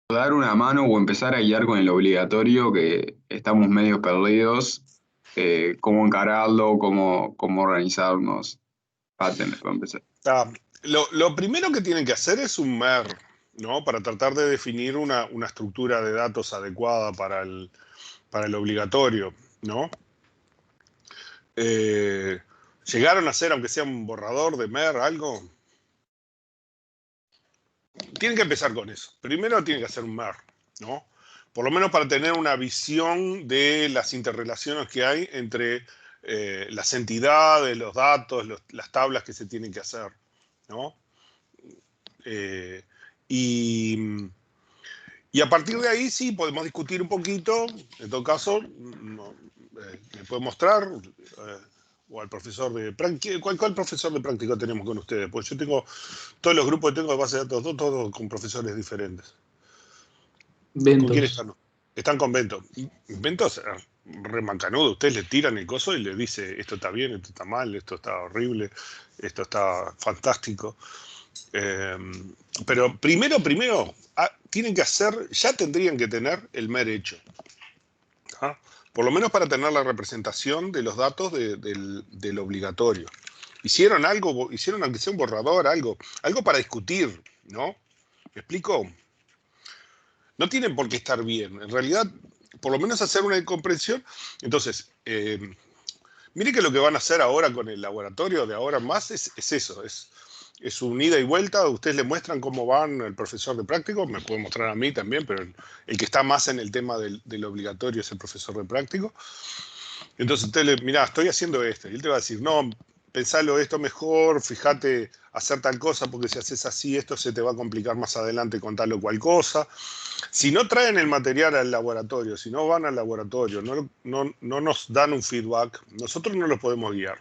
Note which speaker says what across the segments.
Speaker 1: dar una mano o empezar a guiar con el obligatorio, que estamos medio perdidos, cómo encararlo, cómo organizarnos, para empezar.
Speaker 2: Ah, lo primero que tienen que hacer es un MER, ¿no? Para tratar de definir una estructura de datos adecuada para el obligatorio, ¿no? Eh, ¿Llegaron a hacer, aunque sea un borrador de MER, algo? Tienen que empezar con eso. Primero tienen que hacer un MER, ¿no? Por lo menos para tener una visión de las interrelaciones que hay entre las entidades, los datos, las tablas que se tienen que hacer, ¿no? Eh, y, y a partir de ahí sí podemos discutir un poquito. En todo caso, le puedo mostrar o al profesor de práctica. ¿Cuál profesor de práctica tenemos con ustedes? Pues yo tengo todos los grupos que tengo de base de datos, todos con profesores diferentes. ¿Con quién
Speaker 3: Ventos.
Speaker 2: están? Están con Bento. Bento es remacanudo. Ustedes le tiran el coso y le dice esto está bien, esto está mal, esto está horrible, esto está fantástico. Pero primero, tienen que hacer, ya tendrían que tener el MER hecho. ¿Ah? Por lo menos para tener la representación de los datos del obligatorio. Hicieron algo, hicieron aunque sea un borrador, algo para discutir, ¿no? ¿Me explico? No tienen por qué estar bien. En realidad, por lo menos hacer una comprensión. Entonces, mire que lo que van a hacer ahora con el laboratorio de ahora en más es eso, es un ida y vuelta. Ustedes le muestran cómo van el profesor de práctico, me puede mostrar a mí también, pero el que está más en el tema del obligatorio es el profesor de práctico. Entonces usted le, mirá, estoy haciendo esto, y él te va a decir, no, pensalo esto mejor, fíjate hacer tal cosa, porque si haces así, esto se te va a complicar más adelante con tal o cual cosa. Si no traen el material al laboratorio, si no van al laboratorio, no nos dan un feedback, nosotros no los podemos guiar.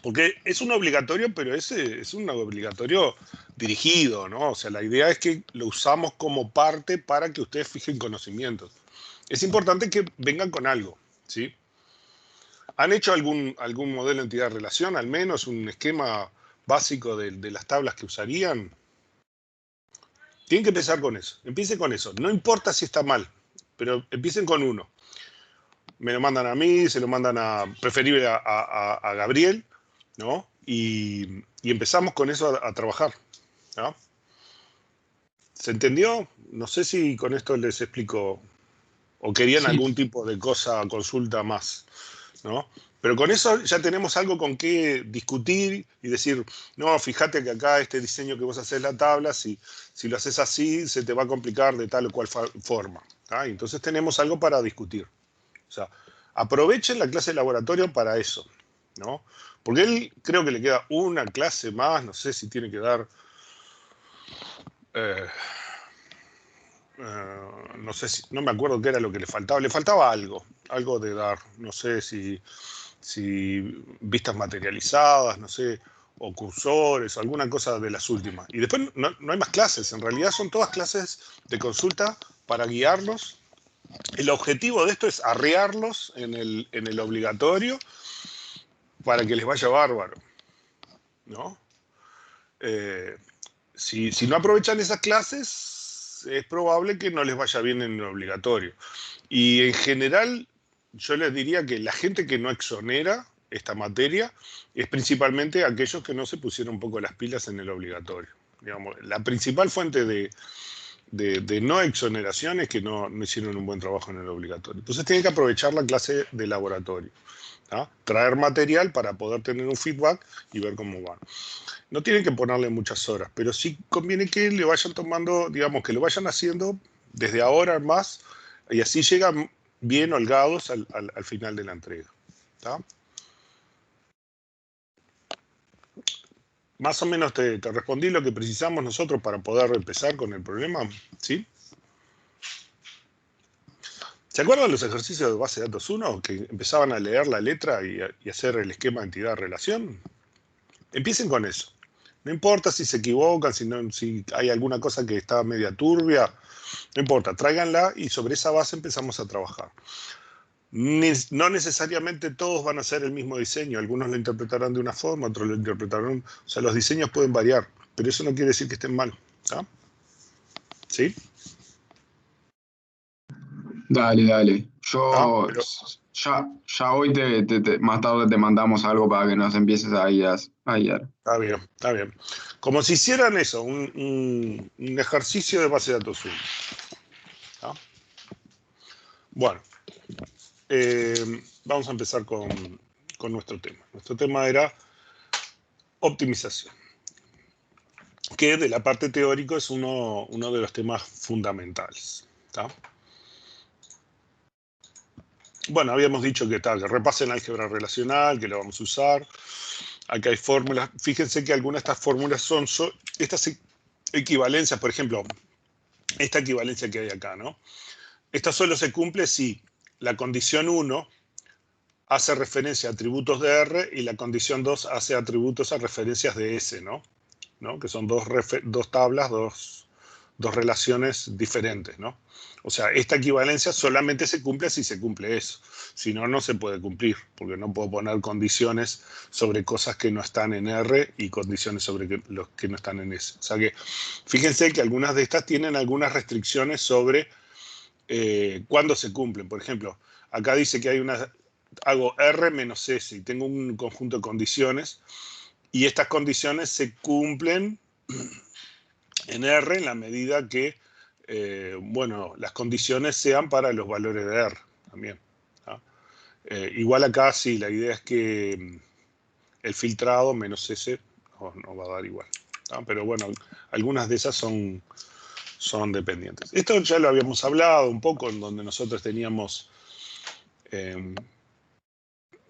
Speaker 2: Porque es un obligatorio, pero es un obligatorio dirigido, ¿no? O sea, la idea es que lo usamos como parte para que ustedes fijen conocimientos. Es importante que vengan con algo, ¿sí? ¿Han hecho algún modelo de entidad-relación, al menos un esquema básico de las tablas que usarían? Tienen que empezar con eso. Empiecen con eso. No importa si está mal, pero empiecen con uno. Me lo mandan a mí, se lo mandan preferible a Gabriel, ¿no? Y empezamos con eso a trabajar, ¿no? ¿Se entendió? No sé si con esto les explico o querían
Speaker 3: Sí,
Speaker 2: algún tipo de cosa, consulta más, ¿no? Pero con eso ya tenemos algo con qué discutir y decir, no, fíjate que acá este diseño que vos haces la tabla, si lo haces así, se te va a complicar de tal o cual forma. ¿Ah? Entonces tenemos algo para discutir. O sea, aprovechen la clase de laboratorio para eso, ¿no? Porque él creo que le queda una clase más, no sé si tiene que dar... no sé si, no me acuerdo qué era lo que le faltaba algo de dar, no sé si vistas materializadas, no sé, o cursores, o alguna cosa de las últimas. Y después no hay más clases, en realidad son todas clases de consulta para guiarlos. El objetivo de esto es arrearlos en el obligatorio para que les vaya bárbaro, ¿no? Eh, si no aprovechan esas clases, es probable que no les vaya bien en el obligatorio. Y en general, yo les diría que la gente que no exonera esta materia es principalmente aquellos que no se pusieron un poco las pilas en el obligatorio. Digamos, la principal fuente de no exoneración es que no hicieron un buen trabajo en el obligatorio. Entonces tienen que aprovechar la clase de laboratorio, ¿tá? Traer material para poder tener un feedback y ver cómo van. No tienen que ponerle muchas horas, pero sí conviene que le vayan tomando, digamos, que lo vayan haciendo desde ahora más, y así llegan bien holgados al final de la entrega. ¿Tá? Más o menos te respondí lo que precisamos nosotros para poder empezar con el problema, ¿sí? ¿Se acuerdan los ejercicios de base de datos 1 que empezaban a leer la letra y hacer el esquema de entidad-relación? Empiecen con eso. No importa si se equivocan, si hay alguna cosa que está media turbia, no importa, tráiganla y sobre esa base empezamos a trabajar. No necesariamente todos van a hacer el mismo diseño, algunos lo interpretarán de una forma, otros lo interpretarán, o sea, los diseños pueden variar, pero eso no quiere decir que estén mal, ¿tá? ¿Sí?
Speaker 1: Dale, dale.
Speaker 2: ¿Tá?
Speaker 1: Yo
Speaker 2: Pero
Speaker 1: ya hoy más tarde te mandamos algo para que nos empieces a guiar. A guiar.
Speaker 2: está bien, está bien. Como si hicieran eso, un ejercicio de base de datos 1. ¿Tá? Bueno, vamos a empezar con nuestro tema. Nuestro tema era optimización, que de la parte teórica es uno de los temas fundamentales. ¿Tá? Bueno, habíamos dicho que repasen álgebra relacional, que lo vamos a usar. Aquí hay fórmulas. Fíjense que algunas de estas fórmulas son estas equivalencias, por ejemplo, esta equivalencia que hay acá, ¿no? Esta solo se cumple si la condición 1 hace referencia a atributos de R y la condición 2 hace atributos a referencias de S, ¿no? Que son dos tablas, dos relaciones diferentes, ¿no? O sea, esta equivalencia solamente se cumple si se cumple eso. Si no, no se puede cumplir, porque no puedo poner condiciones sobre cosas que no están en R y condiciones sobre los que no están en S. O sea que, fíjense que algunas de estas tienen algunas restricciones sobre cuándo se cumplen. Por ejemplo, acá dice que hago R menos S y tengo un conjunto de condiciones, y estas condiciones se cumplen en R en la medida que, bueno, las condiciones sean para los valores de R también. ¿Ah? Igual acá sí, la idea es que el filtrado menos S no va a dar igual. ¿Ah? Pero bueno, algunas de esas son dependientes. Esto ya lo habíamos hablado un poco, en donde nosotros teníamos,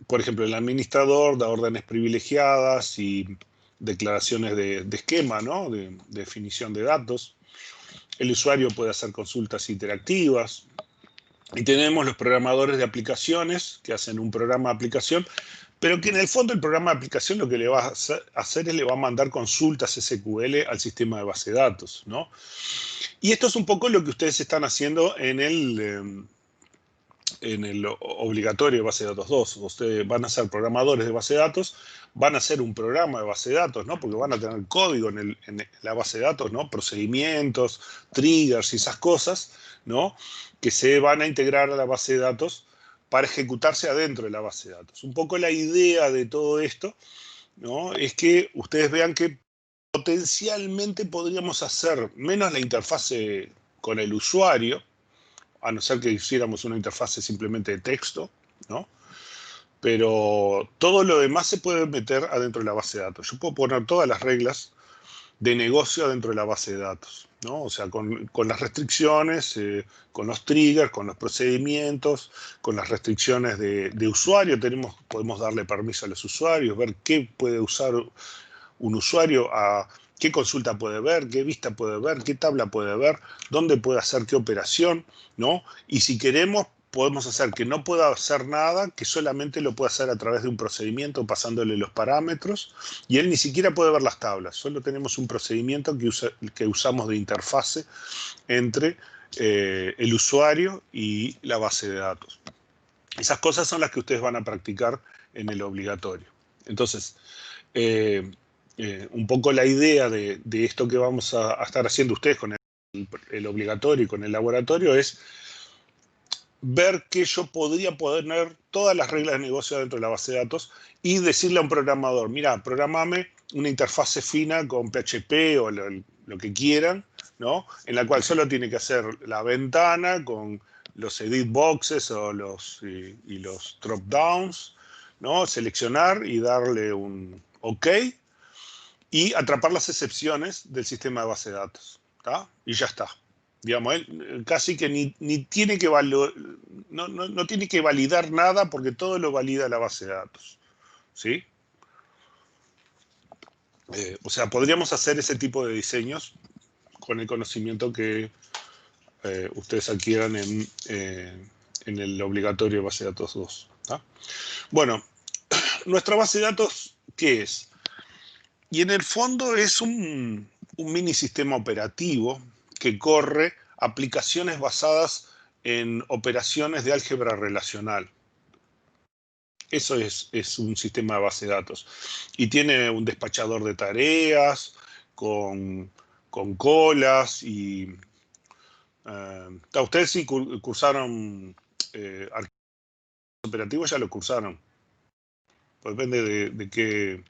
Speaker 2: por ejemplo, el administrador da órdenes privilegiadas y declaraciones de esquema, ¿no? De definición de datos. El usuario puede hacer consultas interactivas. Y tenemos los programadores de aplicaciones que hacen un programa de aplicación, pero que en el fondo el programa de aplicación lo que le va a hacer es le va a mandar consultas SQL al sistema de base de datos, ¿no? Y esto es un poco lo que ustedes están haciendo en el obligatorio de base de datos 2. Ustedes van a ser programadores de base de datos, van a hacer un programa de base de datos, ¿no? Porque van a tener código en la base de datos, ¿no? Procedimientos, triggers y esas cosas, ¿no? Que se van a integrar a la base de datos para ejecutarse adentro de la base de datos. Un poco la idea de todo esto, ¿no? Es que ustedes vean que potencialmente podríamos hacer menos la interfase con el usuario, a no ser que hiciéramos una interfase simplemente de texto, ¿no? Pero todo lo demás se puede meter adentro de la base de datos. Yo puedo poner todas las reglas de negocio adentro de la base de datos, ¿no? O sea, con las restricciones, con los triggers, con los procedimientos, con las restricciones de usuario. Podemos darle permiso a los usuarios, ver qué puede usar un usuario, qué consulta puede ver, qué vista puede ver, qué tabla puede ver, dónde puede hacer qué operación, ¿no? Y si queremos, podemos hacer que no pueda hacer nada, que solamente lo pueda hacer a través de un procedimiento pasándole los parámetros, y él ni siquiera puede ver las tablas, solo tenemos un procedimiento que usamos de interfase entre el usuario y la base de datos. Esas cosas son las que ustedes van a practicar en el obligatorio. Entonces, un poco la idea de esto que vamos a estar haciendo ustedes con el obligatorio y con el laboratorio es ver que yo podría poner todas las reglas de negocio dentro de la base de datos y decirle a un programador, mira, programame una interfase fina con PHP o lo que quieran, ¿no? En la cual solo tiene que hacer la ventana con los edit boxes o y los drop downs, ¿no? Seleccionar y darle un OK y atrapar las excepciones del sistema de base de datos, ¿tá? Y ya está. Digamos, él casi que ni tiene que no tiene que validar nada porque todo lo valida la base de datos, ¿sí? O sea, podríamos hacer ese tipo de diseños con el conocimiento que ustedes adquieran en el obligatorio de base de datos 2. ¿Tá? Bueno, nuestra base de datos, ¿qué es? Y en el fondo es un mini sistema operativo que corre aplicaciones basadas en operaciones de álgebra relacional. Eso es un sistema de base de datos. Y tiene un despachador de tareas con colas y Ustedes sí cursaron operativos, ya lo cursaron. Pues depende de qué.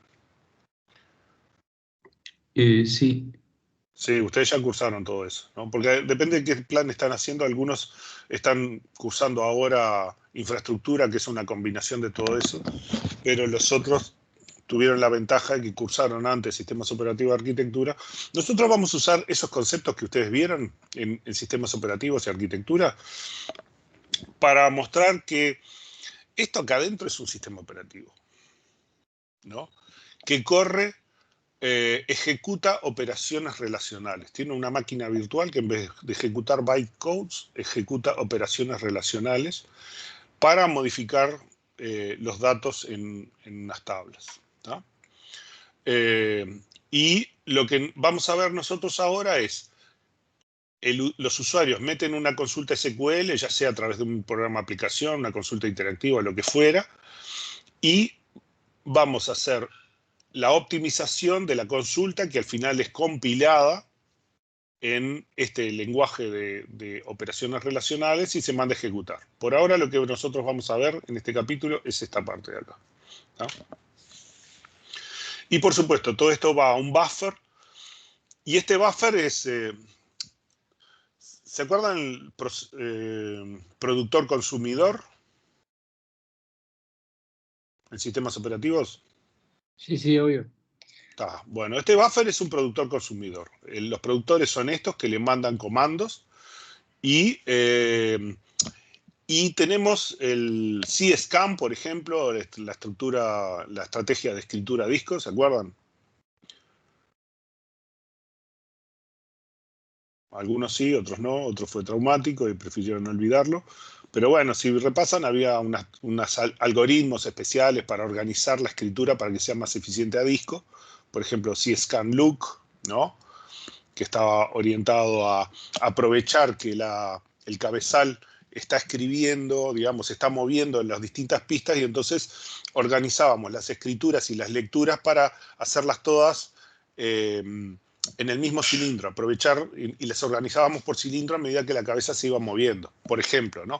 Speaker 3: Sí.
Speaker 2: Sí, ustedes ya cursaron todo eso, ¿no? Porque depende de qué plan están haciendo. Algunos están cursando ahora infraestructura, que es una combinación de todo eso, pero los otros tuvieron la ventaja de que cursaron antes sistemas operativos de arquitectura. Nosotros vamos a usar esos conceptos que ustedes vieron en sistemas operativos y arquitectura para mostrar que esto acá adentro es un sistema operativo, ¿no? Que corre, ejecuta operaciones relacionales. Tiene una máquina virtual que en vez de ejecutar bytecodes, ejecuta operaciones relacionales para modificar los datos en unas tablas, ¿no? Y lo que vamos a ver nosotros ahora es los usuarios meten una consulta SQL, ya sea a través de un programa de aplicación, una consulta interactiva, lo que fuera, y vamos a hacer la optimización de la consulta que al final es compilada en este lenguaje de operaciones relacionales y se manda a ejecutar. Por ahora lo que nosotros vamos a ver en este capítulo es esta parte de acá, ¿no? Y por supuesto, todo esto va a un buffer, y este buffer es... ¿se acuerdan el productor consumidor en sistemas operativos?
Speaker 3: Sí, sí, obvio.
Speaker 2: Bueno, este buffer es un productor consumidor. Los productores son estos que le mandan comandos y tenemos el CSCAN, por ejemplo, la estrategia de escritura a disco, ¿se acuerdan? Algunos sí, otros no, otros fue traumático y prefirieron no olvidarlo. Pero bueno, si repasan, había unos algoritmos especiales para organizar la escritura para que sea más eficiente a disco. Por ejemplo, CSCAN Look, ¿no? Que estaba orientado a aprovechar que el cabezal está escribiendo, digamos, está moviendo en las distintas pistas, y entonces organizábamos las escrituras y las lecturas para hacerlas todas en el mismo cilindro, aprovechar y las organizábamos por cilindro a medida que la cabeza se iba moviendo. Por ejemplo, ¿no?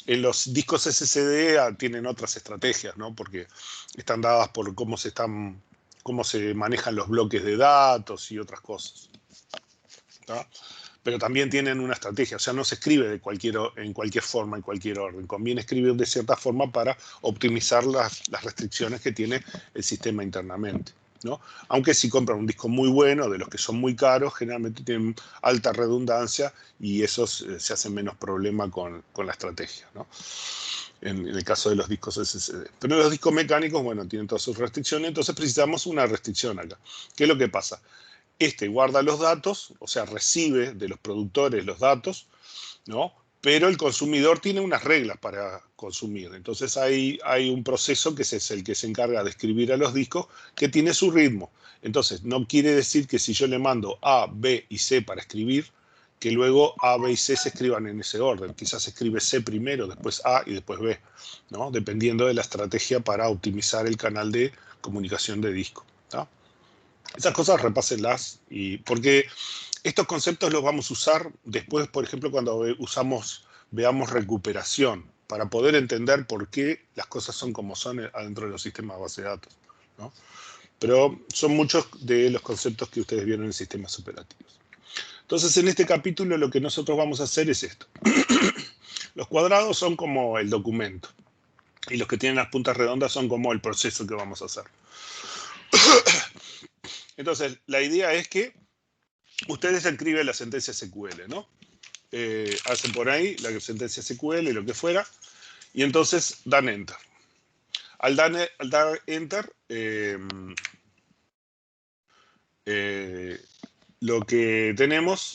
Speaker 2: En los discos SSD tienen otras estrategias, ¿no? Porque están dadas por cómo se manejan los bloques de datos y otras cosas, ¿no? Pero también tienen una estrategia, o sea, no se escribe en cualquier forma, en cualquier orden. Conviene escribir de cierta forma para optimizar las restricciones que tiene el sistema internamente, ¿no? Aunque si compran un disco muy bueno, de los que son muy caros, generalmente tienen alta redundancia y esos se hacen menos problema con la estrategia, ¿no? En el caso de los discos SSD. Pero los discos mecánicos, bueno, tienen todas sus restricciones, entonces precisamos una restricción acá. ¿Qué es lo que pasa? Este guarda los datos, o sea, recibe de los productores los datos, ¿no? Pero el consumidor tiene unas reglas para consumir. Entonces hay un proceso que es el que se encarga de escribir a los discos, que tiene su ritmo. Entonces, no quiere decir que si yo le mando A, B y C para escribir, que luego A, B y C se escriban en ese orden. Quizás se escribe C primero, después A y después B, ¿no? Dependiendo de la estrategia para optimizar el canal de comunicación de disco, ¿no? Esas cosas repásenlas, porque estos conceptos los vamos a usar después, por ejemplo, cuando veamos recuperación, para poder entender por qué las cosas son como son adentro de los sistemas de base de datos, ¿no? Pero son muchos de los conceptos que ustedes vieron en sistemas operativos. Entonces, en este capítulo lo que nosotros vamos a hacer es esto. Los cuadrados son como el documento, y los que tienen las puntas redondas son como el proceso que vamos a hacer. Entonces, la idea es que ustedes escriben la sentencia SQL, ¿no? Hacen por ahí la sentencia SQL y lo que fuera, y entonces dan Enter. Al dar Enter, lo que tenemos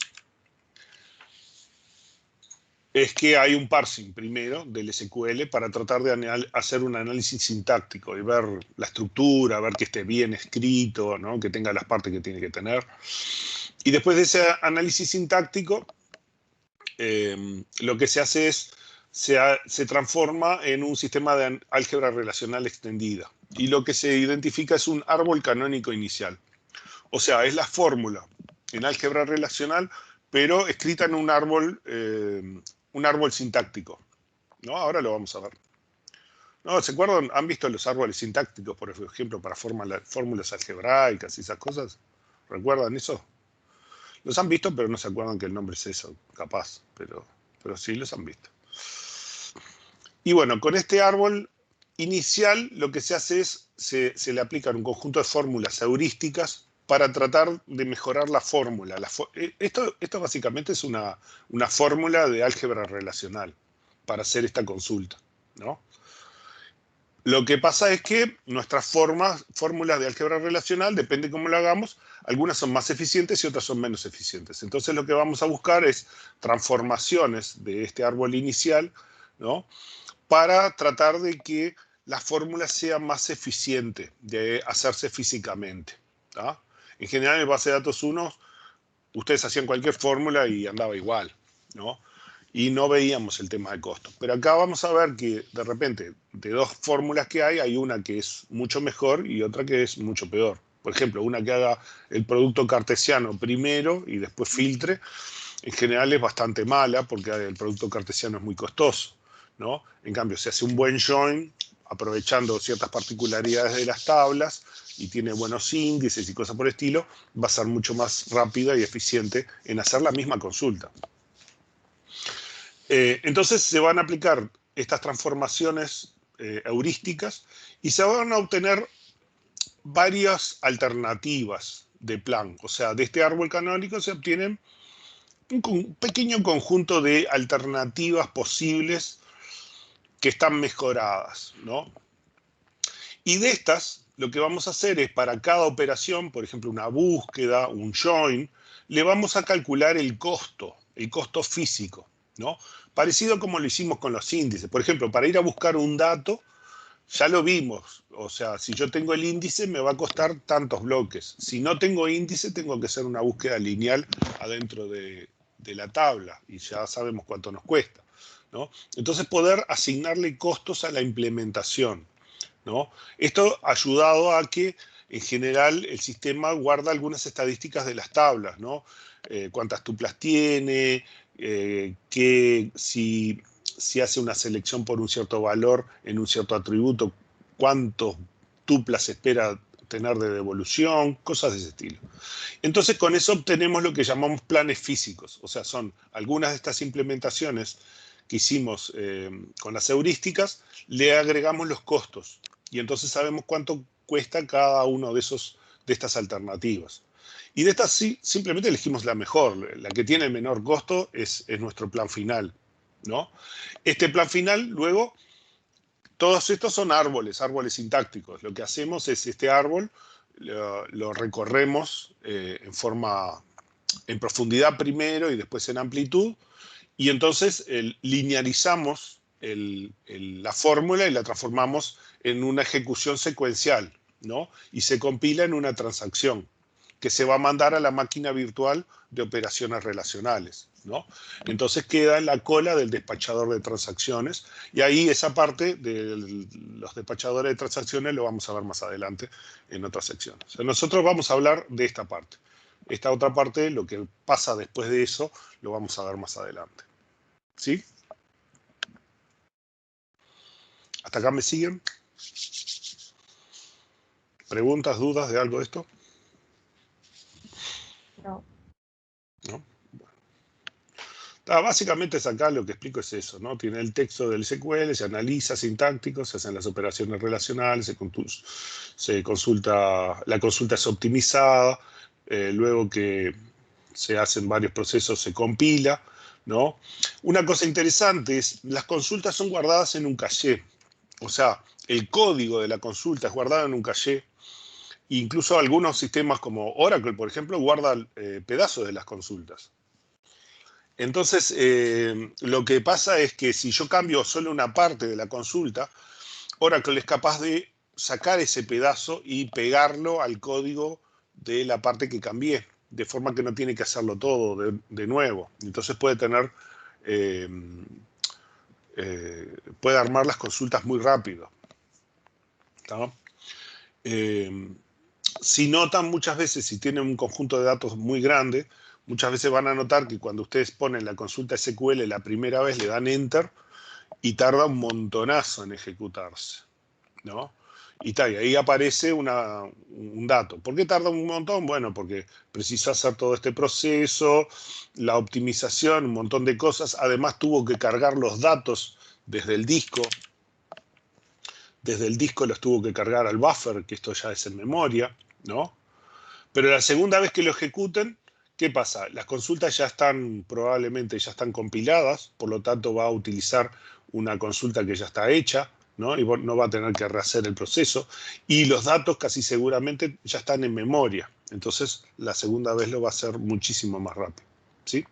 Speaker 2: es que hay un parsing primero del SQL para tratar de hacer un análisis sintáctico y ver la estructura, ver que esté bien escrito, ¿no? Que tenga las partes que tiene que tener. Y después de ese análisis sintáctico, lo que se hace es, se transforma en un sistema de álgebra relacional extendida. Y lo que se identifica es un árbol canónico inicial. O sea, es la fórmula en álgebra relacional, pero escrita en un árbol sintáctico, ¿no? Ahora lo vamos a ver. ¿No? ¿Se acuerdan? ¿Han visto los árboles sintácticos, por ejemplo, para fórmulas algebraicas y esas cosas? ¿Recuerdan eso? Los han visto, pero no se acuerdan que el nombre es eso, capaz, pero sí los han visto. Y bueno, con este árbol inicial lo que se hace es, se le aplican un conjunto de fórmulas heurísticas para tratar de mejorar la fórmula. Esto básicamente es una fórmula de álgebra relacional para hacer esta consulta, ¿no? Lo que pasa es que nuestras fórmulas de álgebra relacional, depende de cómo lo hagamos, algunas son más eficientes y otras son menos eficientes. Entonces lo que vamos a buscar es transformaciones de este árbol inicial, ¿no? Para tratar de que la fórmula sea más eficiente de hacerse físicamente, ¿tá? En general, en base de datos 1, ustedes hacían cualquier fórmula y andaba igual, ¿no? Y no veíamos el tema de costo. Pero acá vamos a ver que de repente, de dos fórmulas que hay una que es mucho mejor y otra que es mucho peor. Por ejemplo, una que haga el producto cartesiano primero y después filtre, en general es bastante mala porque el producto cartesiano es muy costoso, ¿no? En cambio, si hace un buen join, aprovechando ciertas particularidades de las tablas y tiene buenos índices y cosas por el estilo, va a ser mucho más rápida y eficiente en hacer la misma consulta. Entonces se van a aplicar estas transformaciones heurísticas y se van a obtener varias alternativas de plan. O sea, de este árbol canónico se obtienen un pequeño conjunto de alternativas posibles que están mejoradas, ¿no? Y de estas, lo que vamos a hacer es para cada operación, por ejemplo, una búsqueda, un join, le vamos a calcular el costo físico, ¿no? Parecido como lo hicimos con los índices. Por ejemplo, para ir a buscar un dato, ya lo vimos. O sea, si yo tengo el índice, me va a costar tantos bloques. Si no tengo índice, tengo que hacer una búsqueda lineal adentro de la tabla y ya sabemos cuánto nos cuesta, ¿no? Entonces, poder asignarle costos a la implementación, ¿no? Esto ha ayudado a que, en general, el sistema guarda algunas estadísticas de las tablas, ¿no? Cuántas tuplas tiene, si hace una selección por un cierto valor en un cierto atributo, cuántos tuplas espera tener de devolución, cosas de ese estilo. Entonces, con eso obtenemos lo que llamamos planes físicos, o sea, son algunas de estas implementaciones que hicimos con las heurísticas, le agregamos los costos y entonces sabemos cuánto cuesta cada uno de estas alternativas. Y de estas sí, simplemente elegimos la mejor, la que tiene el menor costo es nuestro plan final, ¿no? Este plan final, luego, todos estos son árboles sintácticos. Lo que hacemos es este árbol, lo recorremos en profundidad primero y después en amplitud, y entonces linearizamos la fórmula y la transformamos en una ejecución secuencial, ¿no? Y se compila en una transacción que se va a mandar a la máquina virtual de operaciones relacionales, ¿no? Entonces queda en la cola del despachador de transacciones y ahí esa parte de los despachadores de transacciones lo vamos a ver más adelante en otras secciones. O sea, nosotros vamos a hablar de esta parte. Esta otra parte, lo que pasa después de eso, lo vamos a ver más adelante. ¿Sí? ¿Hasta acá me siguen? ¿Preguntas, dudas de algo de esto?
Speaker 4: No.
Speaker 2: ¿No? Bueno. Básicamente es acá lo que explico es eso, ¿no? Tiene el texto del SQL, se analiza sintáctico, se hacen las operaciones relacionales, se consulta, la consulta es optimizada, luego que se hacen varios procesos se compila, ¿no? Una cosa interesante es, las consultas son guardadas en un caché, o sea, el código de la consulta es guardado en un caché. Incluso algunos sistemas como Oracle, por ejemplo, guardan pedazos de las consultas. Entonces, lo que pasa es que si yo cambio solo una parte de la consulta, Oracle es capaz de sacar ese pedazo y pegarlo al código de la parte que cambié, de forma que no tiene que hacerlo todo de nuevo. Entonces puede tener, puede armar las consultas muy rápido, ¿tá? Si notan muchas veces, si tienen un conjunto de datos muy grande, Muchas veces van a notar que cuando ustedes ponen la consulta SQL la primera vez le dan Enter y tarda un montonazo en ejecutarse, ¿no? Y ahí aparece un dato. ¿Por qué tarda un montón? Bueno, porque precisó hacer todo este proceso, la optimización, un montón de cosas. Además tuvo que cargar los datos desde el disco. Desde el disco los tuvo que cargar al buffer, que esto ya es en memoria, ¿no? Pero la segunda vez que lo ejecuten, ¿qué pasa? Las consultas ya están, probablemente ya están compiladas, por lo tanto va a utilizar una consulta que ya está hecha, ¿no? Y no va a tener que rehacer el proceso. Y los datos casi seguramente ya están en memoria. Entonces, la segunda vez lo va a hacer muchísimo más rápido, ¿sí?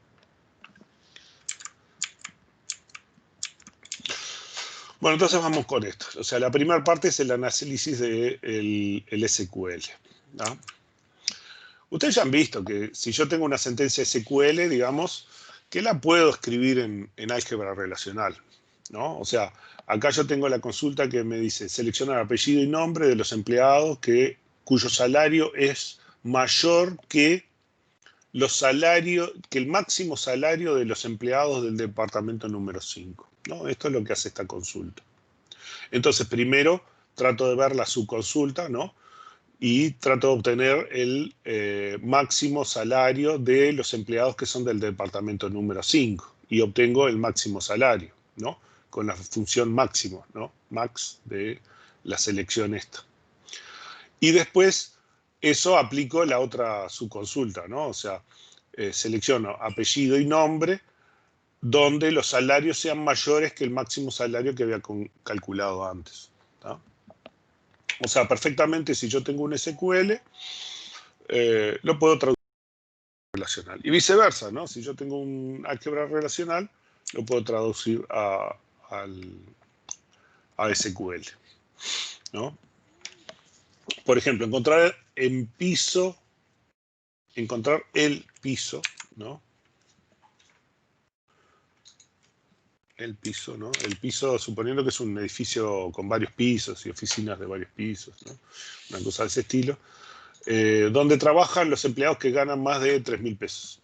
Speaker 2: Bueno, entonces vamos con esto. O sea, la primera parte es el análisis del SQL, ¿no? Ustedes ya han visto que si yo tengo una sentencia SQL, digamos, que la puedo escribir en álgebra relacional, ¿no? O sea, acá yo tengo la consulta que me dice seleccionar apellido y nombre de los empleados cuyo salario es mayor que el máximo salario de los empleados del departamento número 5, ¿no? Esto es lo que hace esta consulta. Entonces, primero trato de ver la subconsulta, ¿no? Y trato de obtener el máximo salario de los empleados que son del departamento número 5 y obtengo el máximo salario, ¿no? Con la función máximo, ¿no? Max de la selección esta. Y después eso aplico la otra subconsulta, ¿no? O sea, selecciono apellido y nombre donde los salarios sean mayores que el máximo salario que había calculado antes, ¿no? O sea, perfectamente, si yo tengo un SQL, lo puedo traducir a relacional. Y viceversa, ¿no? Si yo tengo un álgebra relacional, lo puedo traducir a SQL, ¿no? Por ejemplo, encontrar el piso, ¿no? El piso, ¿no? El piso, suponiendo que es un edificio con varios pisos y oficinas de varios pisos, ¿no? Una cosa de ese estilo. Donde trabajan los empleados que ganan más de 3.000 pesos,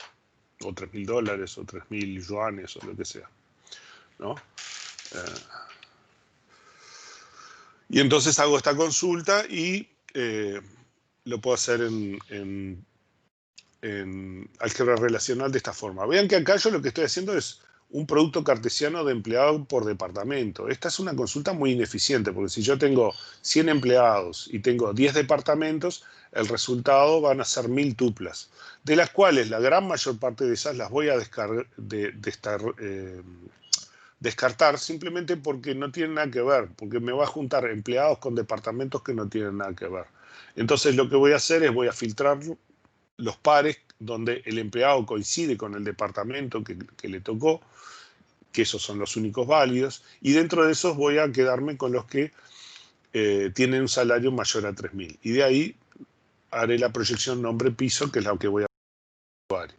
Speaker 2: o 3.000 dólares, o 3.000 yuanes, o lo que sea, ¿no? Y entonces hago esta consulta y lo puedo hacer en álgebra relacional de esta forma. Vean que acá yo lo que estoy haciendo es un producto cartesiano de empleado por departamento. Esta es una consulta muy ineficiente, porque si yo tengo 100 empleados y tengo 10 departamentos, el resultado van a ser 1000 tuplas, de las cuales la gran mayor parte de esas las voy a descartar simplemente porque no tienen nada que ver, porque me va a juntar empleados con departamentos que no tienen nada que ver. Entonces lo que voy a hacer es voy a filtrar los pares donde el empleado coincide con el departamento que le tocó, que esos son los únicos válidos, y dentro de esos voy a quedarme con los que tienen un salario mayor a 3.000. Y de ahí haré la proyección nombre-piso, que es la que voy a hacer,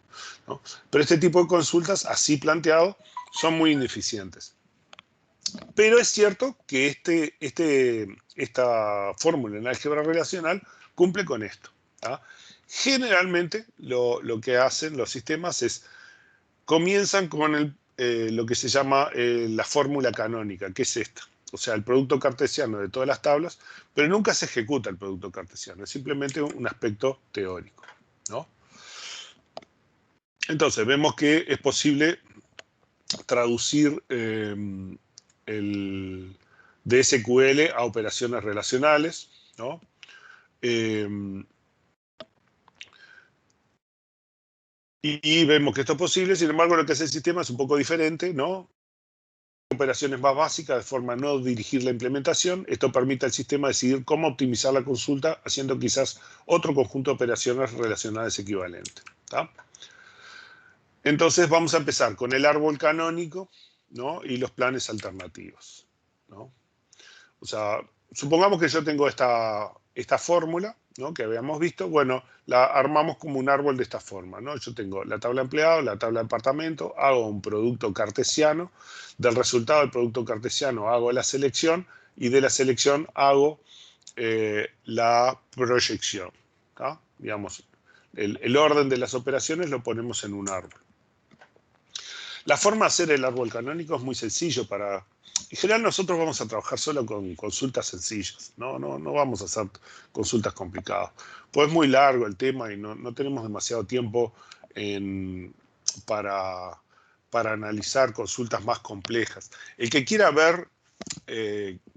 Speaker 2: ¿no? Pero este tipo de consultas, así planteado, son muy ineficientes. Pero es cierto que esta fórmula en álgebra relacional cumple con esto, ¿tá? Generalmente lo que hacen los sistemas es comienzan con lo que se llama la fórmula canónica, que es esta. O sea, el producto cartesiano de todas las tablas, pero nunca se ejecuta el producto cartesiano, es simplemente un aspecto teórico, ¿no? Entonces, vemos que es posible traducir el de SQL a operaciones relacionales, ¿no? Y vemos que esto es posible, sin embargo, lo que hace el sistema es un poco diferente, ¿no? Operaciones más básicas de forma a no dirigir la implementación. Esto permite al sistema decidir cómo optimizar la consulta, haciendo quizás otro conjunto de operaciones relacionales equivalentes, ¿tá? Entonces vamos a empezar con el árbol canónico, ¿no? Y los planes alternativos, ¿no? O sea, supongamos que yo tengo esta fórmula, ¿no? Que habíamos visto. Bueno, la armamos como un árbol de esta forma, ¿no? Yo tengo la tabla de empleado, la tabla de departamento, hago un producto cartesiano, del resultado del producto cartesiano hago la selección y de la selección hago la proyección, ¿tá? Digamos, el orden de las operaciones lo ponemos en un árbol. La forma de hacer el árbol canónico es muy sencillo. En general nosotros vamos a trabajar solo con consultas sencillas, no vamos a hacer consultas complicadas. Pues es muy largo el tema y no tenemos demasiado tiempo para analizar consultas más complejas. El que quiera ver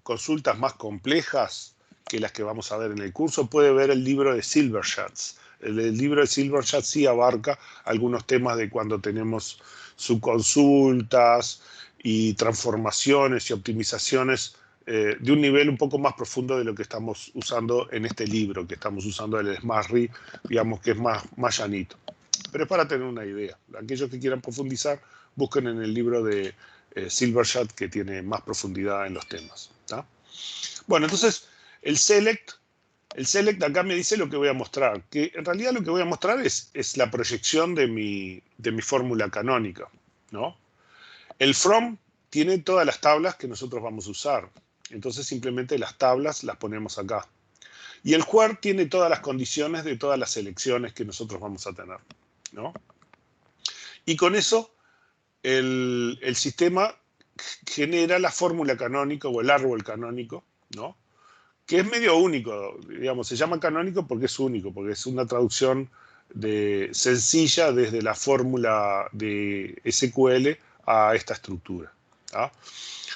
Speaker 2: consultas más complejas que las que vamos a ver en el curso puede ver el libro de Silberschatz. El libro de Silberschatz sí abarca algunos temas de cuando tenemos subconsultas y transformaciones y optimizaciones de un nivel un poco más profundo de lo que estamos usando en este libro, que estamos usando el SmartRe, digamos que es más llanito. Pero es para tener una idea. Aquellos que quieran profundizar, busquen en el libro de Silberschatz, que tiene más profundidad en los temas, ¿tá? Bueno, entonces el select acá me dice lo que voy a mostrar, que en realidad lo que voy a mostrar es la proyección de mi fórmula canónica, ¿no? El from tiene todas las tablas que nosotros vamos a usar, entonces simplemente las tablas las ponemos acá. Y el where tiene todas las condiciones de todas las selecciones que nosotros vamos a tener, ¿no? Y con eso el sistema genera la fórmula canónica o el árbol canónico, ¿no? Que es medio único, digamos, se llama canónico porque es único, porque es una traducción sencilla desde la fórmula de SQL a esta estructura, ¿tá?